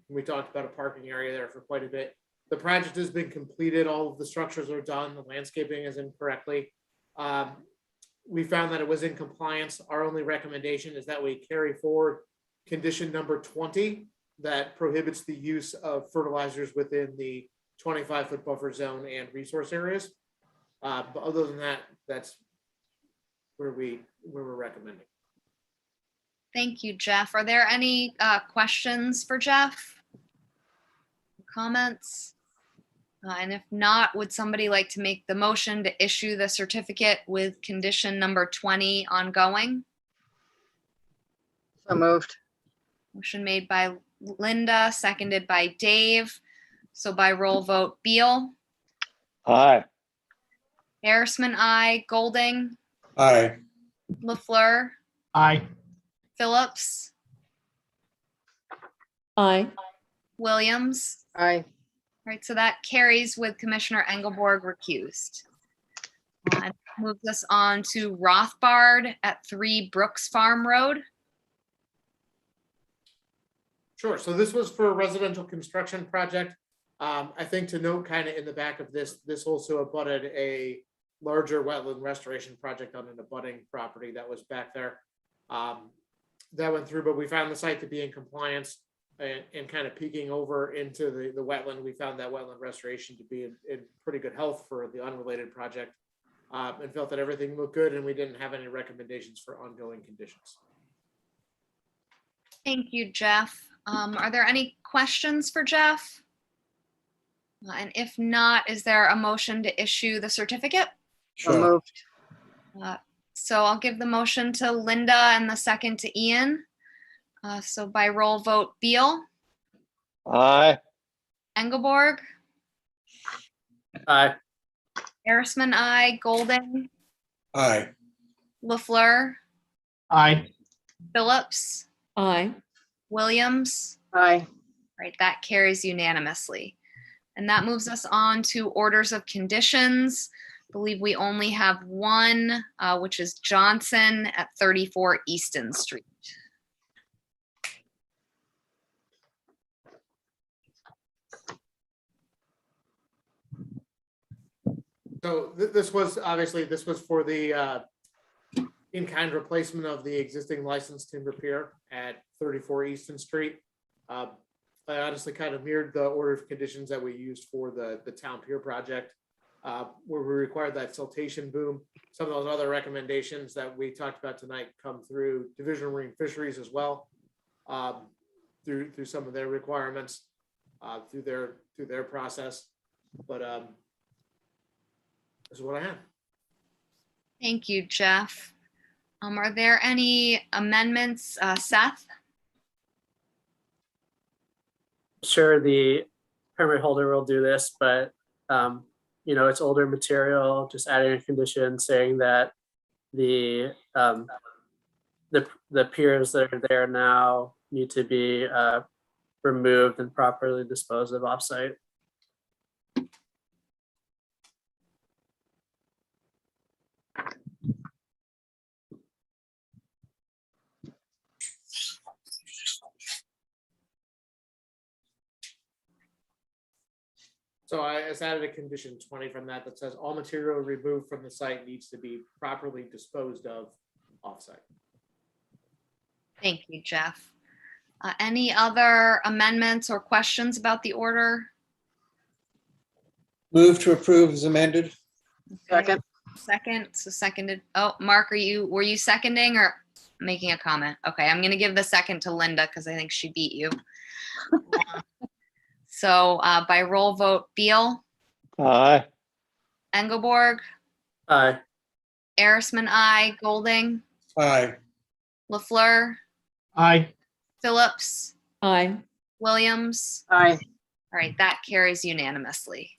Speaker 8: We talked about a parking area there for quite a bit. The project has been completed. All of the structures are done. The landscaping is in correctly. We found that it was in compliance. Our only recommendation is that we carry forward condition number 20 that prohibits the use of fertilizers within the 25-foot buffer zone and resource areas. But other than that, that's where we're recommending.
Speaker 1: Thank you, Jeff. Are there any questions for Jeff? Comments? And if not, would somebody like to make the motion to issue the certificate with condition number 20 ongoing?
Speaker 3: So moved.
Speaker 1: Motion made by Linda, seconded by Dave. So by roll vote, Beal,
Speaker 5: Aye.
Speaker 1: Harrisman, I, Golding,
Speaker 4: Aye.
Speaker 1: LaFleur,
Speaker 6: Aye.
Speaker 1: Phillips,
Speaker 9: Aye.
Speaker 1: Williams.
Speaker 3: Aye.
Speaker 1: Right, so that carries with Commissioner Engelborg recused. And moves us on to Rothbard at 3 Brooks Farm Road.
Speaker 8: Sure. So this was for a residential construction project. I think to note kind of in the back of this also abutted a larger wetland restoration project on an abutting property that was back there. That went through, but we found the site to be in compliance and kind of peeking over into the wetland. We found that wetland restoration to be in pretty good health for the unrelated project, and felt that everything looked good and we didn't have any recommendations for ongoing conditions.
Speaker 1: Thank you, Jeff. Are there any questions for Jeff? And if not, is there a motion to issue the certificate?
Speaker 3: So
Speaker 4: Sure.
Speaker 3: moved.
Speaker 1: So I'll give the motion to Linda and the second to Ian. So by roll vote, Beal,
Speaker 5: Aye.
Speaker 1: Engelborg,
Speaker 7: Aye.
Speaker 1: Harrisman, I, Golding,
Speaker 4: Aye.
Speaker 1: LaFleur,
Speaker 6: Aye.
Speaker 1: Phillips,
Speaker 9: Aye.
Speaker 1: Williams.
Speaker 3: Aye.
Speaker 1: Right, that carries unanimously. And that moves us on to orders of conditions. I believe we only have one, which is Johnson at 34 Easton Street.
Speaker 8: So this was for the in-kind replacement of the existing licensed timber pier at 34 Easton Street. I honestly kind of mirrored the order of conditions that we used for the town pier project, where we required that siltation boom. Some of those other recommendations that we talked about tonight come through Division of Marine Fisheries as well, through some of their requirements, through their process. But this is what I have.
Speaker 1: Thank you, Jeff. Are there any amendments, Seth?
Speaker 7: Sure, the permit holder will do this, but it's older material, just adding a condition saying that the piers that are there now need to be removed and properly disposed of offsite.
Speaker 8: So I just added a condition 20 from that says all material removed from the site needs to be properly disposed of offsite.
Speaker 1: Thank you, Jeff. Any other amendments or questions about the order?
Speaker 4: Move to approve as amended.
Speaker 3: Second.
Speaker 1: Second, so seconded. Oh, Mark, were you seconding or making a comment? Okay, I'm gonna give the second to Linda because I think she beat you. So by roll vote, Beal,
Speaker 5: Aye.
Speaker 1: Engelborg,
Speaker 7: Aye.
Speaker 1: Harrisman, I, Golding,
Speaker 4: Aye.
Speaker 1: LaFleur,
Speaker 6: Aye.
Speaker 1: Phillips,
Speaker 9: Aye.
Speaker 1: Williams.
Speaker 3: Aye.
Speaker 1: All right, that carries unanimously.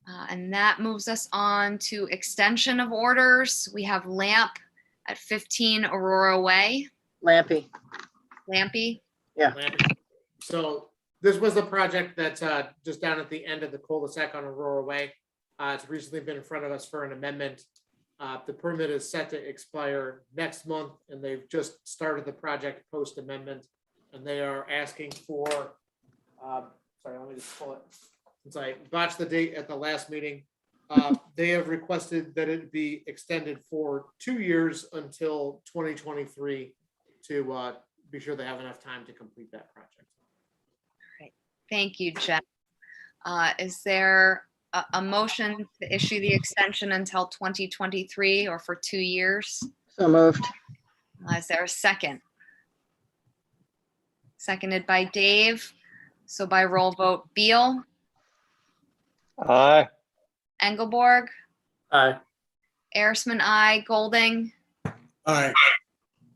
Speaker 1: And that moves us on to extension of orders. We have Lamp at 15 Aurora Way.
Speaker 3: Lampy.
Speaker 1: Lampy,
Speaker 8: So this was the project that's just down at the end of the cul-de-sac on Aurora Way. It's recently been in front of us for an amendment. The permit is set to expire next month, and they've just started the project post-amendment. And they are asking for, sorry, let me just pull it. Since I botched the date at the last meeting, they have requested that it be extended for 2 years until 2023 to be sure they have enough time to complete that project.
Speaker 1: thank you, Jeff. Is there a motion to issue the extension until 2023 or for 2 years.
Speaker 3: So moved.
Speaker 1: Is there a second? Seconded by Dave. So by roll vote, Beal,
Speaker 5: Aye.
Speaker 1: Engelborg,
Speaker 7: Aye.
Speaker 1: Arisman, I, Golding,
Speaker 4: Aye.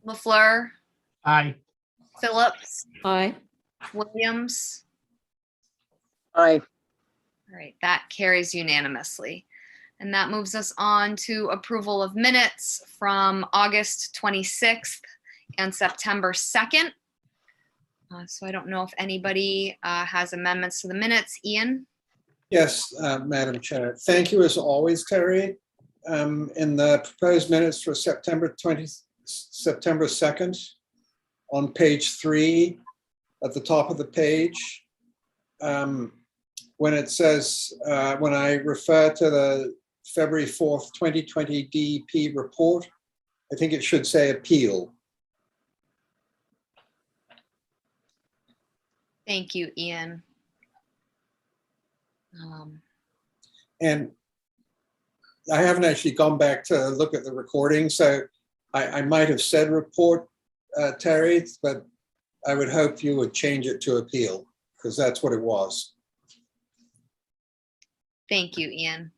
Speaker 1: LaFleur,
Speaker 6: Aye.
Speaker 1: Phillips,
Speaker 9: Aye.
Speaker 1: Williams.
Speaker 3: Aye.
Speaker 1: All right, that carries unanimously. And that moves us on to approval of minutes from August 26th and September 2nd. So I don't know if anybody has amendments to the minutes. Ian?
Speaker 4: Yes, Madam Chair. Thank you as always, Terry. In the proposed minutes for September 2nd, on page 3, at the top of the page, when it says, when I refer to the February 4th, 2020 DEP report, I think it should say appeal.
Speaker 1: Thank you, Ian.
Speaker 4: And I haven't actually gone back to look at the recording, so I might have said report, Terry, but I would hope you would change it to appeal, because that's what it was.
Speaker 1: Thank you, Ian.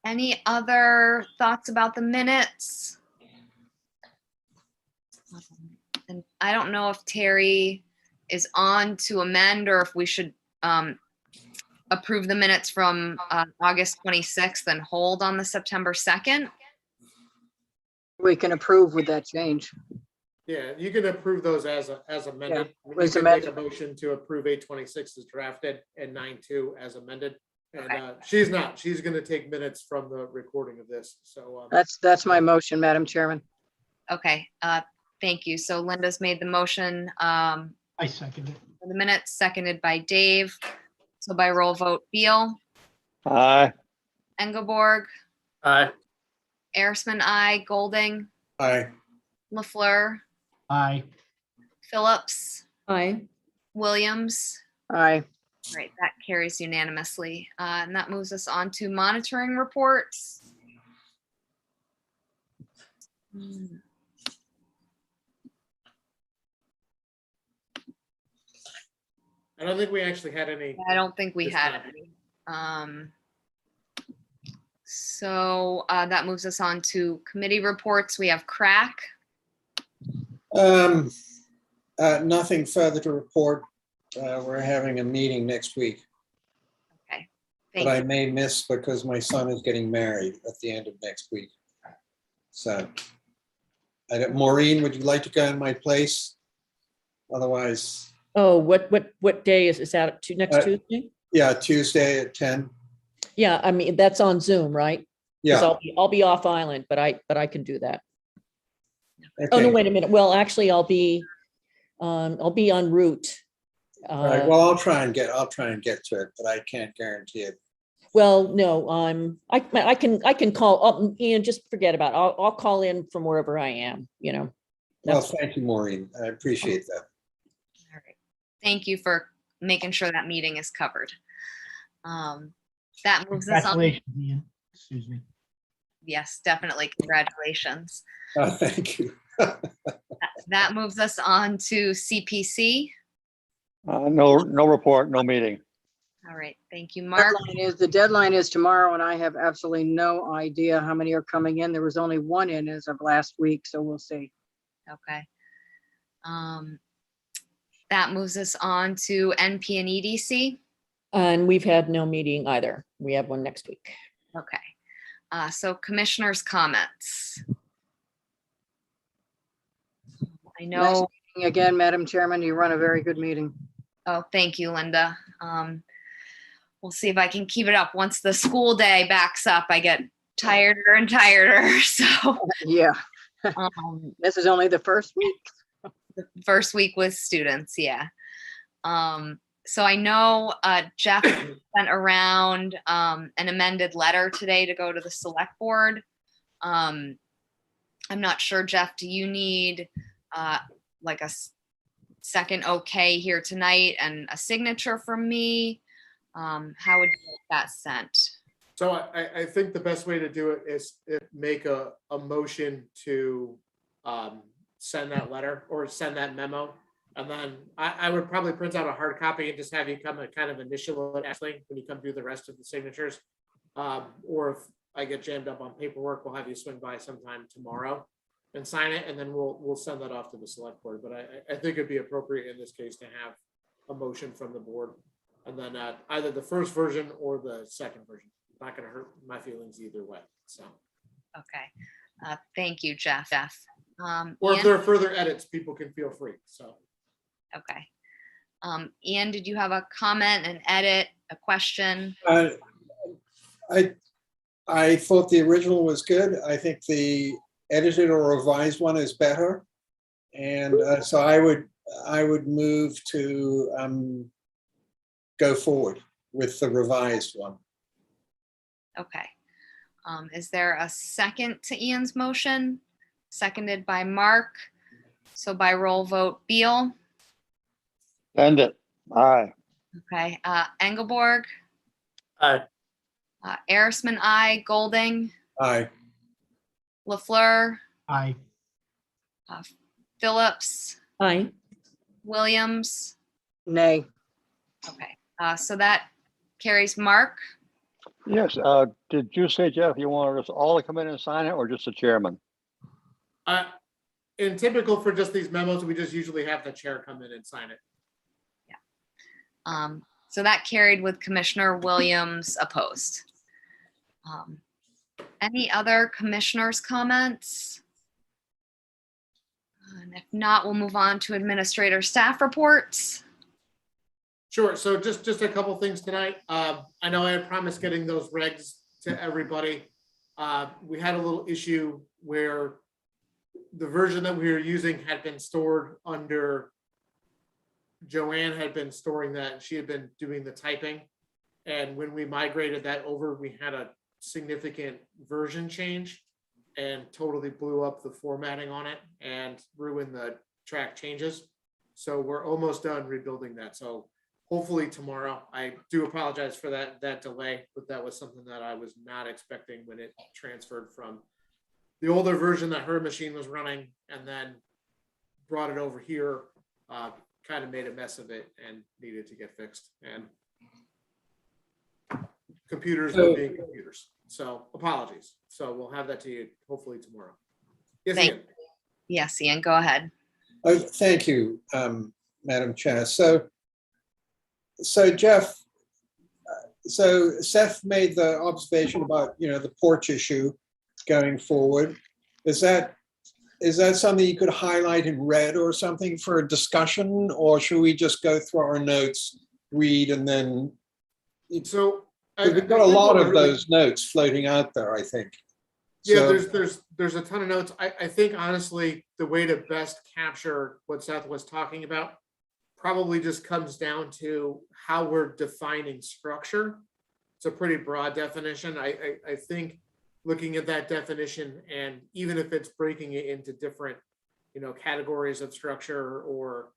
Speaker 1: Any other thoughts about the minutes? And I don't know if Terry is on to amend or if we should approve the minutes from August 26th and hold on the September 2nd.
Speaker 3: We can approve with that change.
Speaker 8: Yeah, you can approve those as amended. You
Speaker 3: as
Speaker 8: can make a
Speaker 3: amended.
Speaker 8: motion to approve 826 as drafted and 9-2 as amended. And
Speaker 1: Okay.
Speaker 8: she's gonna take minutes from the recording of this, so.
Speaker 3: That's my motion, Madam Chairman.
Speaker 1: Okay, thank you. So Linda's made the motion
Speaker 6: I second it.
Speaker 1: for the minutes, seconded by Dave. So by roll vote, Beal,
Speaker 5: Aye.
Speaker 1: Engelborg,
Speaker 7: Aye.
Speaker 1: Arisman, I, Golding,
Speaker 4: Aye.
Speaker 1: LaFleur,
Speaker 6: Aye.
Speaker 1: Phillips,
Speaker 9: Aye.
Speaker 1: Williams.
Speaker 3: Aye.
Speaker 1: Right, that carries unanimously. And that moves us on to monitoring reports.
Speaker 8: I don't think we actually had any.
Speaker 1: I don't think we
Speaker 8: This
Speaker 1: had
Speaker 8: time.
Speaker 1: any. So that moves us on to committee reports. We have crack.
Speaker 4: Nothing further to report. We're having a meeting next week,
Speaker 1: Okay,
Speaker 4: but
Speaker 1: thank
Speaker 4: I
Speaker 1: you.
Speaker 4: may miss because my son is getting married at the end of next week. So, Maureen, would you like to go in my place? Otherwise,
Speaker 9: Oh, what day is that? Next Tuesday?
Speaker 4: yeah, Tuesday at 10.
Speaker 9: Yeah, I mean, that's on Zoom, right? 'Cause
Speaker 4: Yeah.
Speaker 9: I'll be off island, but I can do that. Oh, no,
Speaker 4: Okay.
Speaker 9: wait a minute. Well, actually, I'll be en route.
Speaker 4: All right. Well, I'll try and get to it, but I can't guarantee it.
Speaker 9: Well, no, I can call, Ian, just forget about it. I'll call in from wherever I am, you know.
Speaker 4: Well,
Speaker 9: That's-
Speaker 4: thank you, Maureen. I appreciate that.
Speaker 1: All right. Thank you for making sure that meeting is covered. That moves us on.
Speaker 6: Congratulations, Ian. Excuse me.
Speaker 1: Yes, definitely. Congratulations.
Speaker 4: Thank you.
Speaker 1: That moves us on to CPC.
Speaker 5: No report, no meeting.
Speaker 1: All right, thank you, Mark.
Speaker 3: The deadline is tomorrow, and I have absolutely no idea how many are coming in. There was only one in as of last week, so we'll see.
Speaker 1: Okay. That moves us on to NP and EDC.
Speaker 9: And we've had no meeting either. We have one next week.
Speaker 1: Okay. So commissioners' comments. I
Speaker 3: Nice
Speaker 1: know.
Speaker 3: meeting again, Madam Chairman. You run a very good meeting.
Speaker 1: Oh, thank you, Linda. We'll see if I can keep it up. Once the school day backs up, I get tireder and tireder. So
Speaker 3: Yeah, this is only the first week.
Speaker 1: the first week with students, yeah. So I know Jeff sent around an amended letter today to go to the select board. I'm not sure, Jeff, do you need like a second okay here tonight and a signature from me? How would you like that sent?
Speaker 8: So I think the best way to do it is make a motion to send that letter or send that memo. And then I would probably print out a hard copy and just have you come and kind of initial it actually when you come do the rest of the signatures. Or if I get jammed up on paperwork, we'll have you swing by sometime tomorrow and sign it, and then we'll send that off to the select board. But I think it'd be appropriate in this case to have a motion from the board, and then either the first version or the second version. Not going to hurt my feelings either way. So,
Speaker 1: Okay. Thank you, Jeff.
Speaker 8: or if
Speaker 1: Ian?
Speaker 8: there are further edits, people can feel free. So,
Speaker 1: Okay. Ian, did you have a comment, an edit, a question?
Speaker 4: I thought the original was good. I think the edited or revised one is better. And so I would move to go forward with the revised one.
Speaker 1: Okay. Is there a second to Ian's motion? Seconded by Mark. So by roll vote, Beal.
Speaker 5: Send it. Aye.
Speaker 1: Okay. Engelborg,
Speaker 7: Aye.
Speaker 1: Arisman, I, Golding,
Speaker 4: Aye.
Speaker 1: LaFleur,
Speaker 11: Aye.
Speaker 1: Phillips,
Speaker 9: Aye.
Speaker 1: Williams.
Speaker 3: Nay.
Speaker 1: Okay. So that carries. Mark.
Speaker 5: Yes, did you say, Jeff, you wanted us all to come in and sign it or just the chairman?
Speaker 8: in typical for just these memos, we just usually have the chair come in and sign it.
Speaker 1: So that carried with Commissioner Williams opposed. Any other commissioners' comments? And if not, we'll move on to administrator staff reports.
Speaker 8: Sure. So just a couple things tonight. I know I had promised getting those regs to everybody. We had a little issue where the version that we were using had been stored under, Joanne had been storing that. She had been doing the typing. And when we migrated that over, we had a significant version change and totally blew up the formatting on it and ruined the track changes. So we're almost done rebuilding that. So hopefully tomorrow. I do apologize for that delay, but that was something that I was not expecting when it transferred from the older version that her machine was running and then brought it over here, kind of made a mess of it and needed to get fixed. And computers were being computers. So apologies. So we'll have that to you hopefully tomorrow. Yes, Ian.
Speaker 1: Yes, Ian, go ahead.
Speaker 4: Oh, thank you, Madam Chair. So Jeff, so Seth made the observation about, the porch issue going forward. Is that something you could highlight in red or something for a discussion, or should we just go through our notes, read, and then?
Speaker 8: So
Speaker 4: we've got a lot of those notes floating out there, I think.
Speaker 8: Yeah,
Speaker 4: So,
Speaker 8: there's a ton of notes. I think honestly, the way to best capture what Seth was talking about probably just comes down to how we're defining structure. It's a pretty broad definition. I think looking at that definition, and even if it's breaking it into different, categories of structure or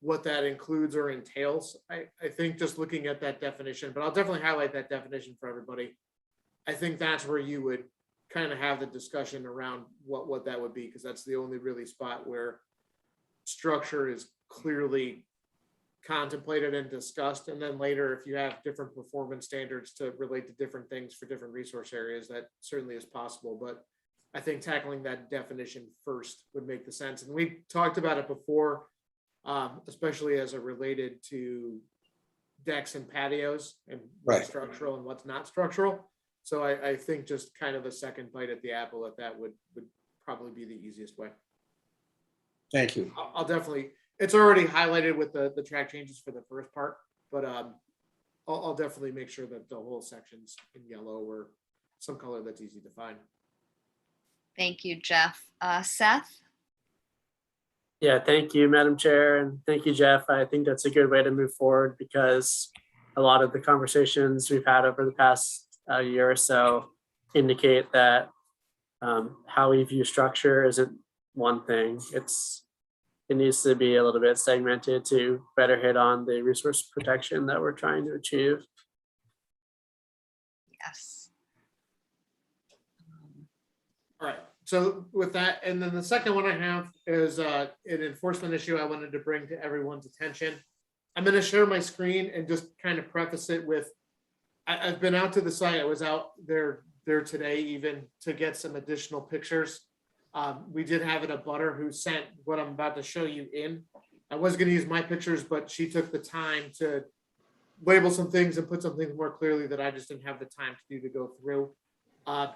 Speaker 8: what that includes or entails, I think just looking at that definition, but I'll definitely highlight that definition for everybody. I think that's where you would kind of have the discussion around what that would be, because that's the only really spot where structure is clearly contemplated and discussed. And then later, if you have different performance standards to relate to different things for different resource areas, that certainly is possible. But I think tackling that definition first would make the sense. And we talked about it before, especially as it related to decks and patios and what's structural and what's not structural. So I think just kind of a second bite at the apple at that would probably be the easiest way.
Speaker 4: thank you.
Speaker 8: I'll definitely, it's already highlighted with the track changes for the first part, but I'll definitely make sure that the whole section's in yellow or some color that's easy to find.
Speaker 1: Thank you, Jeff. Seth?
Speaker 7: Yeah, thank you, Madam Chair, and thank you, Jeff. I think that's a good way to move forward because a lot of the conversations we've had over the past year or so indicate that how we view structure isn't one thing. It needs to be a little bit segmented to better hit on the resource protection that we're trying to achieve.
Speaker 1: Yes.
Speaker 8: All right, so with that, and then the second one I have is an enforcement issue I wanted to bring to everyone's attention. I'm gonna share my screen and just kind of preface it with, I've been out to the site. I was out there today even to get some additional pictures. We did have a butter who sent what I'm about to show you in. I was gonna use my pictures, but she took the time to label some things and put some things more clearly that I just didn't have the time to do to go through.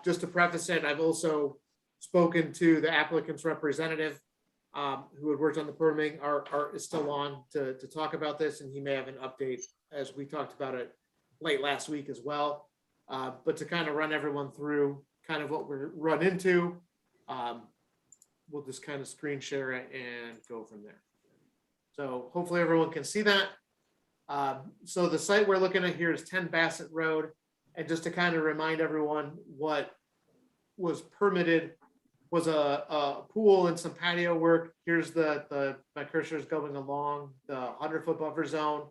Speaker 8: Just to preface it, I've also spoken to the applicant's representative who had worked on the permitting. Art is still on to talk about this, and he may have an update as we talked about it late last week as well. But to kind of run everyone through kind of what we're run into, we'll just kind of screen share it and go from there. So hopefully everyone can see that. So the site we're looking at here is 10 Bassett Road. And just to kind of remind everyone, what was permitted was a pool and some patio work. Here's my cursor is going along the 100-foot buffer zone.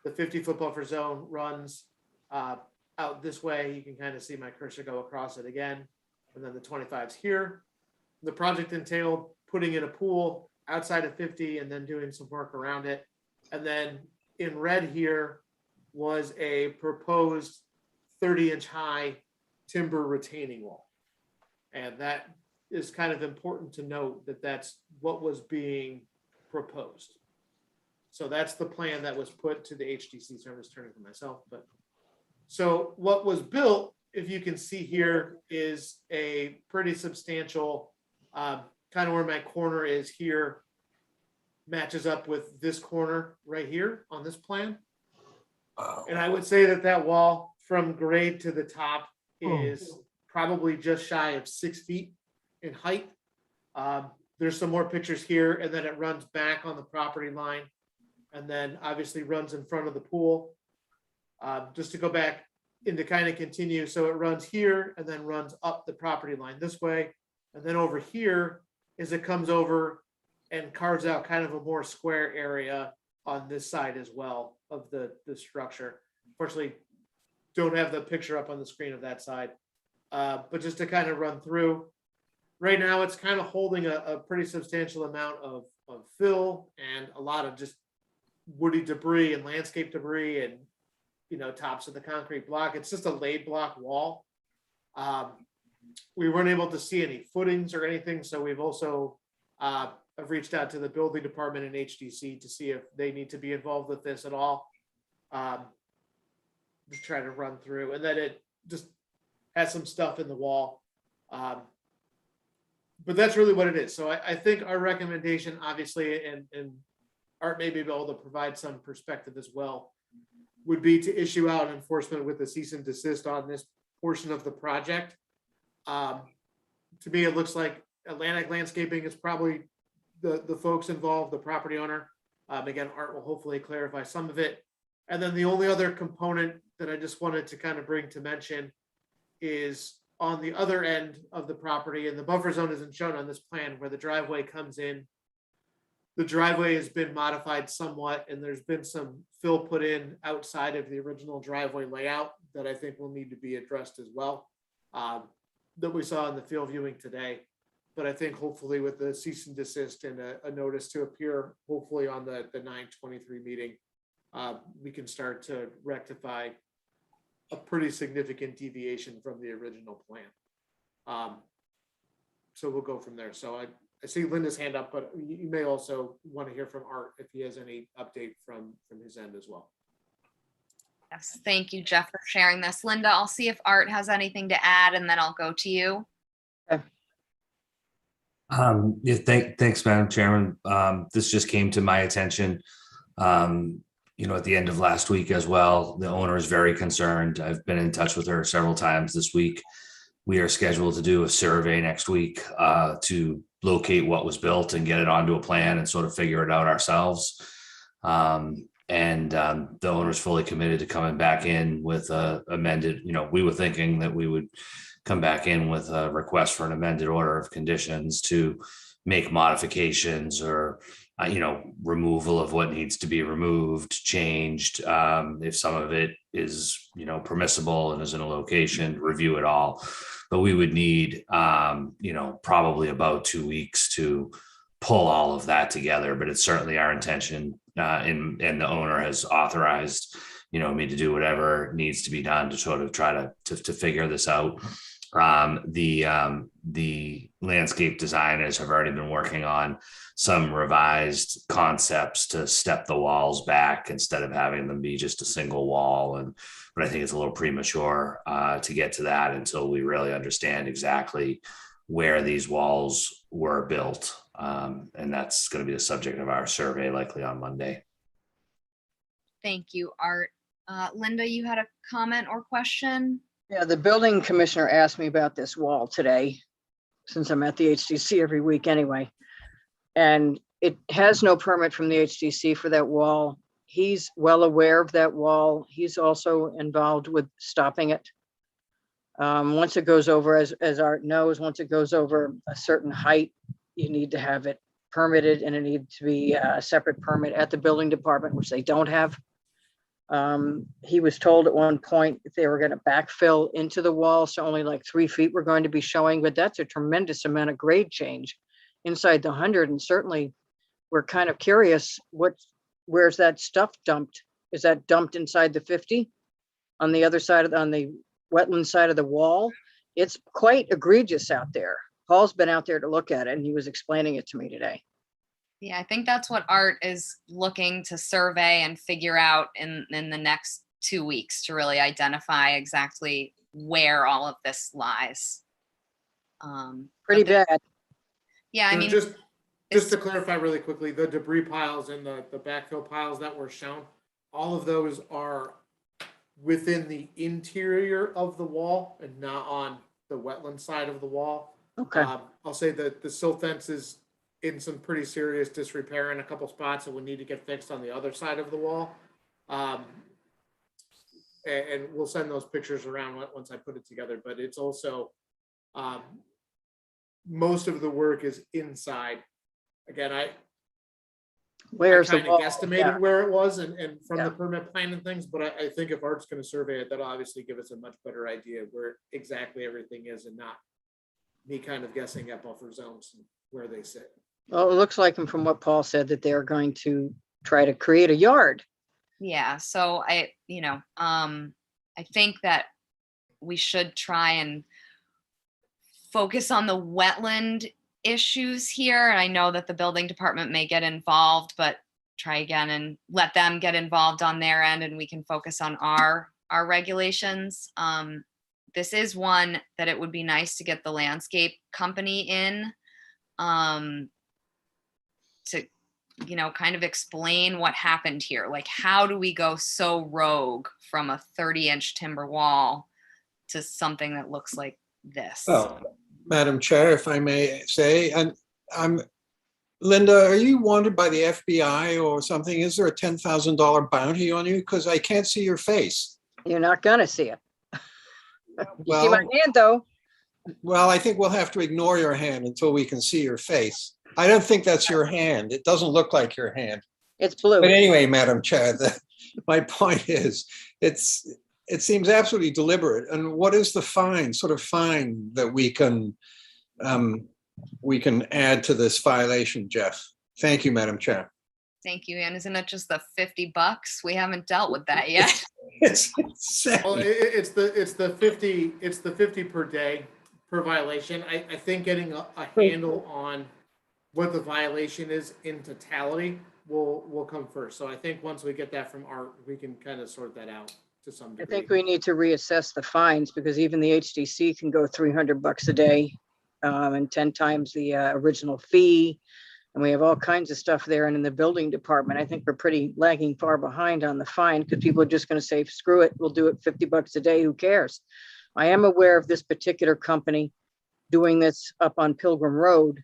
Speaker 8: The 50-foot buffer zone runs out this way. You can kind of see my cursor go across it again. And then the 25's here. The project entailed putting in a pool outside of 50 and then doing some work around it. And then in red here was a proposed 30-inch high timber retaining wall. And that is kind of important to note that that's what was being proposed. So that's the plan that was put to the HDC. So I'm just turning to myself. But so what was built, if you can see here, is a pretty substantial, kind of where my corner is here, matches up with this corner right here on this plan. And I would say that that wall from grade to the top is probably just shy of 6 feet in height. There's some more pictures here, and then it runs back on the property line, and then obviously runs in front of the pool. Just to go back and to kind of continue, so it runs here and then runs up the property line this way, and then over here is it comes over and carves out kind of a more square area on this side as well of the structure. Unfortunately, don't have the picture up on the screen of that side. But just to kind of run through, right now it's kind of holding a pretty substantial amount of fill and a lot of just woody debris and landscape debris and, you know, tops of the concrete block. It's just a laid block wall. We weren't able to see any footings or anything, so we've also I've reached out to the building department and HDC to see if they need to be involved with this at all. Just try to run through, and then it just has some stuff in the wall. But that's really what it is. So I think our recommendation, obviously, and Art may be able to provide some perspective as well, would be to issue out enforcement with a cease and desist on this portion of the project. To me, it looks like Atlantic Landscaping is probably the folks involved, the property owner. Again, Art will hopefully clarify some of it. And then the only other component that I just wanted to kind of bring to mention is on the other end of the property, and the buffer zone isn't shown on this plan, where the driveway comes in. The driveway has been modified somewhat, and there's been some fill put in outside of the original driveway layout that I think will need to be addressed as well, that we saw in the field viewing today. But I think hopefully with the cease and desist and a notice to appear, hopefully on the 9/23 meeting, we can start to rectify a pretty significant deviation from the original plan. So we'll go from there. So I see Linda's hand up, but you may also want to hear from Art if he has any update from his end as well.
Speaker 1: Yes, thank you, Jeff, for sharing this. Linda, I'll see if Art has anything to add, and then I'll go to you.
Speaker 2: Yeah, thanks, Madam Chairman. This just came to my attention, at the end of last week as well. The owner is very concerned. I've been in touch with her several times this week. We are scheduled to do a survey next week to locate what was built and get it onto a plan and sort of figure it out ourselves. The owner is fully committed to coming back in with amended. We were thinking that we would come back in with a request for an amended order of conditions to make modifications or, removal of what needs to be removed, changed. If some of it is, permissible and is in a location, review it all. But we would need, probably about 2 weeks to pull all of that together. But it's certainly our intention, and the owner has authorized, me to do whatever needs to be done to sort of try to figure this out. The landscape designers have already been working on some revised concepts to step the walls back instead of having them be just a single wall. But I think it's a little premature to get to that until we really understand exactly where these walls were built. And that's going to be the subject of our survey likely on Monday.
Speaker 1: Thank you, Art. Linda, you had a comment or question?
Speaker 3: Yeah, the building commissioner asked me about this wall today, since I'm at the HDC every week anyway. And it has no permit from the HDC for that wall. He's well aware of that wall. He's also involved with stopping it. Once it goes over, as Art knows, once it goes over a certain height, you need to have it permitted, and it needs to be a separate permit at the building department, which they don't have. He was told at one point if they were going to backfill into the wall, so only like 3 feet were going to be showing, but that's a tremendous amount of grade change inside the 100. And certainly we're kind of curious, where's that stuff dumped? Is that dumped inside the 50 on the other side on the wetland side of the wall? It's quite egregious out there. Paul's been out there to look at it, and he was explaining it to me today.
Speaker 1: Yeah, I think that's what Art is looking to survey and figure out in the next 2 weeks to really identify exactly where all of this lies.
Speaker 3: Pretty bad.
Speaker 1: Yeah, I mean,
Speaker 8: just to clarify really quickly, the debris piles and the backfill piles that were shown, all of those are within the interior of the wall and not on the wetland side of the wall.
Speaker 3: Okay.
Speaker 8: I'll say that the silt fence is in some pretty serious disrepair in a couple spots that would need to get fixed on the other side of the wall. And we'll send those pictures around once I put it together, but it's also, most of the work is inside. Again, I kind of guesstimated where it was and from the permit plan and things, but I think if Art's going to survey it, that'll obviously give us a much better idea of where exactly everything is and not me kind of guessing at buffer zones and where they sit.
Speaker 3: Well, it looks like, from what Paul said, that they're going to try to create a yard.
Speaker 1: yeah, so I think that we should try and focus on the wetland issues here. And I know that the building department may get involved, but try again and let them get involved on their end, and we can focus on our regulations. This is one that it would be nice to get the landscape company in to, kind of explain what happened here. Like, how do we go so rogue from a 30-inch timber wall to something that looks like this?
Speaker 4: Well, Madam Chair, if I may say, and Linda, are you wanted by the FBI or something? Is there a $10,000 bounty on you? Because I can't see your face.
Speaker 3: You're not going to see it. You see
Speaker 4: Well,
Speaker 3: my hand, though.
Speaker 4: well, I think we'll have to ignore your hand until we can see your face. I don't think that's your hand. It doesn't look like your hand.
Speaker 3: It's blue.
Speaker 4: But anyway, Madam Chair, my point is, it seems absolutely deliberate. And what is the fine that we can add to this violation, Jeff? Thank you, Madam Chair.
Speaker 1: Thank you. And isn't it just the $50? We haven't dealt with that yet.
Speaker 4: It's
Speaker 8: Well, it's the 50 per day per violation. I think getting a handle on what the violation is in totality will come first. So I think once we get that from Art, we can kind of sort that out to some degree.
Speaker 3: I think we need to reassess the fines, because even the HDC can go $300 a day and 10 times the original fee. And we have all kinds of stuff there. And in the building department, I think we're pretty lagging far behind on the fine, because people are just going to say, screw it, we'll do it $50 a day. Who cares? I am aware of this particular company doing this up on Pilgrim Road,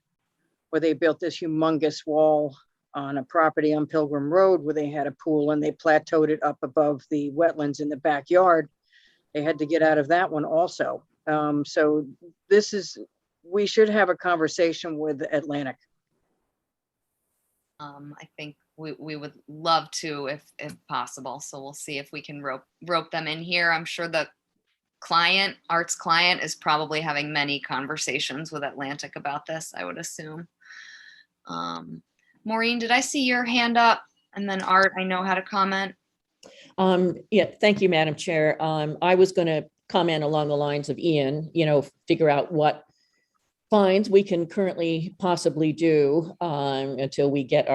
Speaker 3: where they built this humongous wall on a property on Pilgrim Road where they had a pool, and they plateaued it up above the wetlands in the backyard. They had to get out of that one also. So we should have a conversation with Atlantic
Speaker 1: I think we would love to if possible. So we'll see if we can rope them in here. I'm sure the Art's client is probably having many conversations with Atlantic about this, I would assume. Maureen, did I see your hand up? And then Art, I know how to comment.
Speaker 9: Yeah, thank you, Madam Chair. I was going to comment along the lines of Ian, figure out what fines we can currently possibly do until we get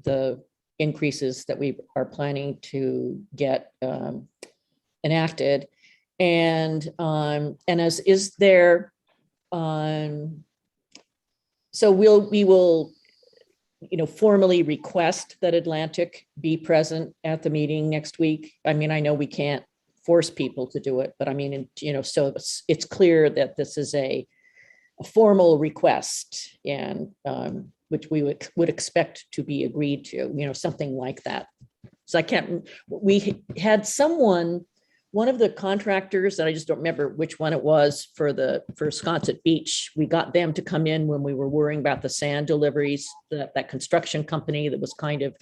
Speaker 9: the increases that we are planning to get enacted. And as is there, so we will formally request that Atlantic be present at the meeting next week. I mean, I know we can't force people to do it, but I mean, so it's clear that this is a formal request, and which we would expect to be agreed to, something like that. So we had one of the contractors, and I just don't remember which one it was for Sconset Beach. We got them to come in when we were worrying about the sand deliveries, that construction company that was kind of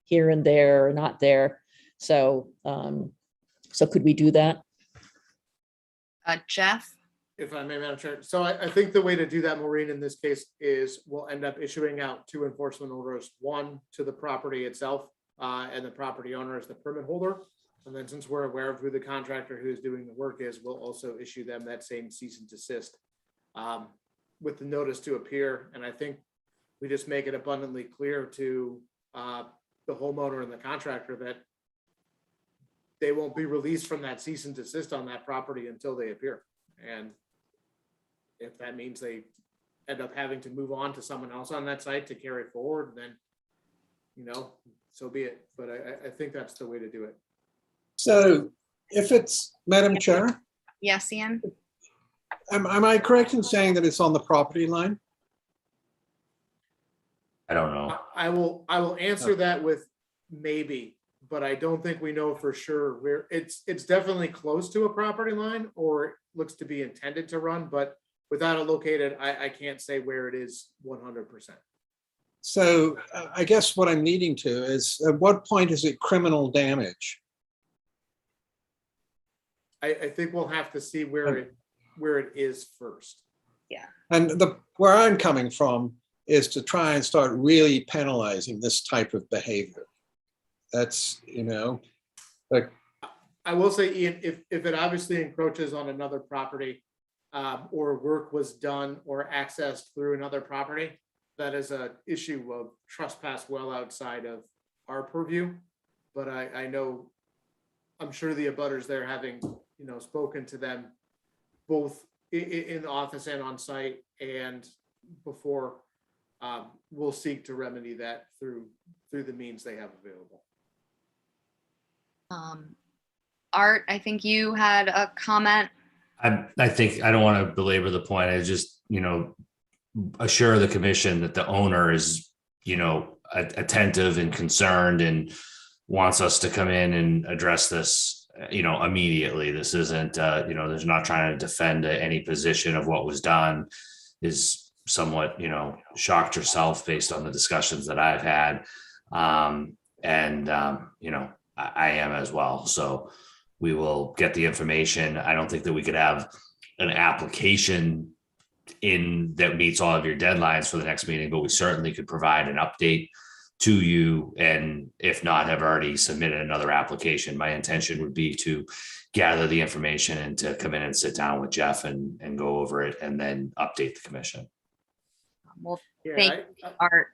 Speaker 9: here and there or not there. So, so could we do that?
Speaker 1: Jeff?
Speaker 8: If I may, Madam Chair. So I think the way to do that, Maureen, in this case is we'll end up issuing out 2 enforcement orders, one to the property itself, and the property owner is the permit holder. And then since we're aware of who the contractor who is doing the work is, we'll also issue them that same cease and desist with the notice to appear. And I think we just make it abundantly clear to the homeowner and the contractor that they won't be released from that cease and desist on that property until they appear. And if that means they end up having to move on to someone else on that site to carry it forward, then, so be it. But I think that's the way to do it.
Speaker 4: So if it's, Madam Chair,
Speaker 1: Yes, Ian?
Speaker 4: am I correct in saying that it's on the property line?
Speaker 2: I don't know.
Speaker 8: I will answer that with maybe, but I don't think we know for sure where it's definitely close to a property line, or it looks to be intended to run, but without it located, I can't say where it is 100%.
Speaker 4: So I guess what I'm leading to is, at what point is it criminal damage?
Speaker 8: I think we'll have to see where it is first.
Speaker 1: Yeah.
Speaker 4: And where I'm coming from is to try and start really penalizing this type of behavior. That's, like.
Speaker 8: I will say, Ian, if it obviously encroaches on another property, or work was done or accessed through another property, that is an issue of trespass well outside of our purview. But I'm sure the abutters there, having spoken to them both in the office and on site and before, will seek to remedy that through the means they have available.
Speaker 1: Art, I think you had a comment.
Speaker 2: I think I don't want to belabor the point. I just, assure the commission that the owner is, attentive and concerned and wants us to come in and address this, immediately. This isn't, there's not trying to defend any position of what was done. Is somewhat, shocked herself based on the discussions that I've had. I am as well. So we will get the information. I don't think that we could have an application in that meets all of your deadlines for the next meeting, but we certainly could provide an update to you. And if not, have already submitted another application. My intention would be to gather the information and to come in and sit down with Jeff and go over it and then update the commission.
Speaker 1: Well,
Speaker 8: Yeah,
Speaker 1: thank you, Art.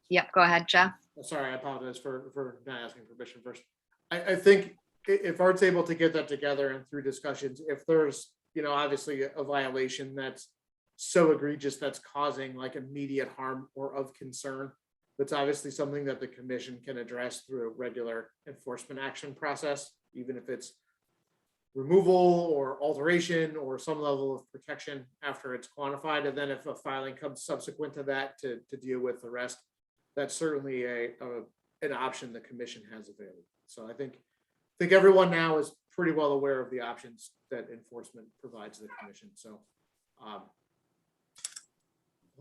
Speaker 1: Yep, go ahead, Jeff.
Speaker 8: Sorry, I apologize for not asking permission first. I think if Art's able to get that together and through discussions, if there's, obviously a violation that's so egregious that's causing like immediate harm or of concern, that's obviously something that the commission can address through a regular enforcement action process, even if it's removal or alteration or some level of protection after it's quantified. And then if a filing comes subsequent to that to deal with the rest, that's certainly an option the commission has available. So I think everyone now is pretty well aware of the options that enforcement provides the commission. So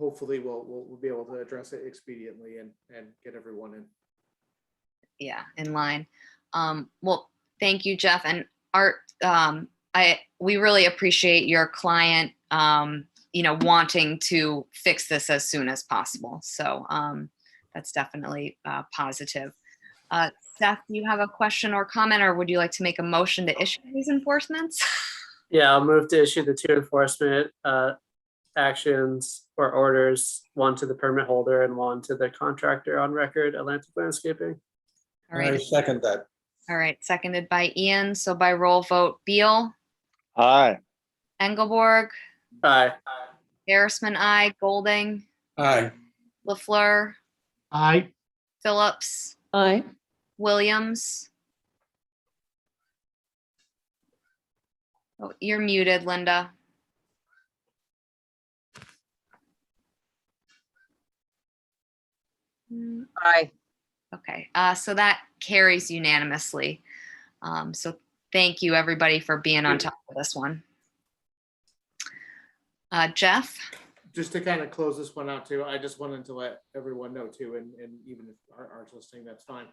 Speaker 8: hopefully we'll be able to address it expediently and get everyone in.
Speaker 1: Yeah, in line. Well, thank you, Jeff and Art. We really appreciate your client, wanting to fix this as soon as possible. So that's definitely positive. Seth, do you have a question or comment, or would you like to make a motion to issue these enforcements?
Speaker 7: Yeah, I'll move to issue the 2 enforcement actions or orders, 1 to the permit holder and 1 to the contractor on record, Atlantic Landscaping.
Speaker 1: All
Speaker 4: I
Speaker 1: right.
Speaker 4: second that.
Speaker 1: All right. Seconded by Ian. So by roll vote, Beal,
Speaker 5: Aye.
Speaker 1: Engelborg,
Speaker 7: Aye.
Speaker 1: Harrisman, I, Golding,
Speaker 4: Aye.
Speaker 1: LaFleur,
Speaker 6: Aye.
Speaker 1: Phillips,
Speaker 9: Aye.
Speaker 1: Williams. Oh, you're muted, Linda.
Speaker 3: Aye.
Speaker 1: Okay, so that carries unanimously. So thank you, everybody, for being on top of this one. Jeff?
Speaker 8: Just to kind of close this one out too, I just wanted to let everyone know too, and even if Art's listening, that's fine.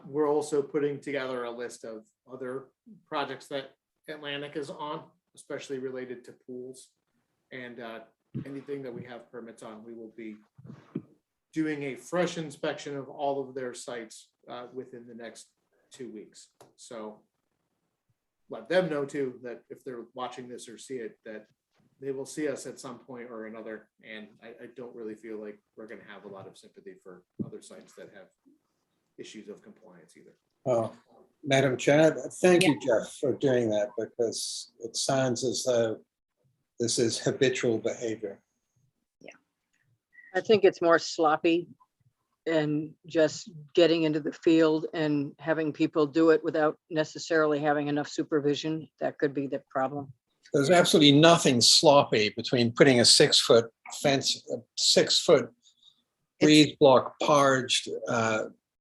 Speaker 8: We're also putting together a list of other projects that Atlantic is on, especially related to pools, and anything that we have permits on, we will be doing a fresh inspection of all of their sites within the next 2 weeks. So let them know too, that if they're watching this or see it, that they will see us at some point or another. And I don't really feel like we're going to have a lot of sympathy for other sites that have issues of compliance either.
Speaker 4: Oh, Madam Chair, thank you, Jeff, for doing that, because it sounds as though this is habitual behavior.
Speaker 3: I think it's more sloppy and just getting into the field and having people do it without necessarily having enough supervision. That could be the problem.
Speaker 4: There's absolutely nothing sloppy between putting a 6-foot fence, a 6-foot breeze block parged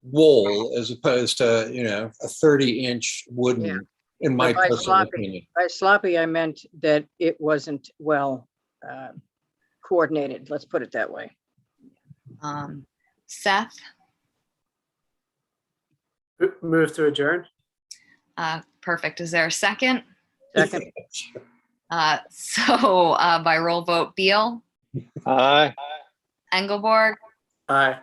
Speaker 4: wall as opposed to, a 30-inch wooden,
Speaker 3: Yeah.
Speaker 4: in my
Speaker 3: By
Speaker 4: personal
Speaker 3: sloppy,
Speaker 4: opinion.
Speaker 3: by sloppy, I meant that it wasn't well coordinated. Let's put it that way.
Speaker 1: Seth?
Speaker 7: Move to adjourn.
Speaker 1: Perfect. Is there a second?
Speaker 3: Second.
Speaker 1: So by roll vote, Beal,
Speaker 5: Aye.
Speaker 1: Engelborg,
Speaker 7: Aye.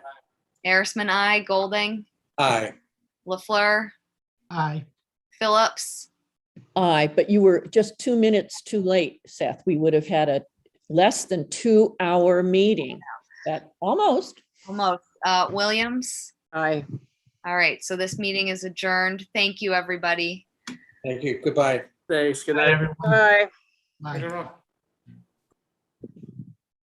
Speaker 1: Harrisman, I, Golding,
Speaker 4: Aye.
Speaker 1: LaFleur,
Speaker 6: Aye.
Speaker 1: Phillips.
Speaker 9: Aye, but you were just 2 minutes too late, Seth. We would have had a less than 2-hour meeting. That almost.
Speaker 1: Williams.
Speaker 3: Aye.
Speaker 1: All right. So this meeting is adjourned. Thank you, everybody.
Speaker 4: Thank you. Goodbye.
Speaker 7: Thanks. Good
Speaker 6: Aye,
Speaker 7: night.
Speaker 6: everyone.
Speaker 3: Aye.
Speaker 6: Bye.
Speaker 8: I don't know.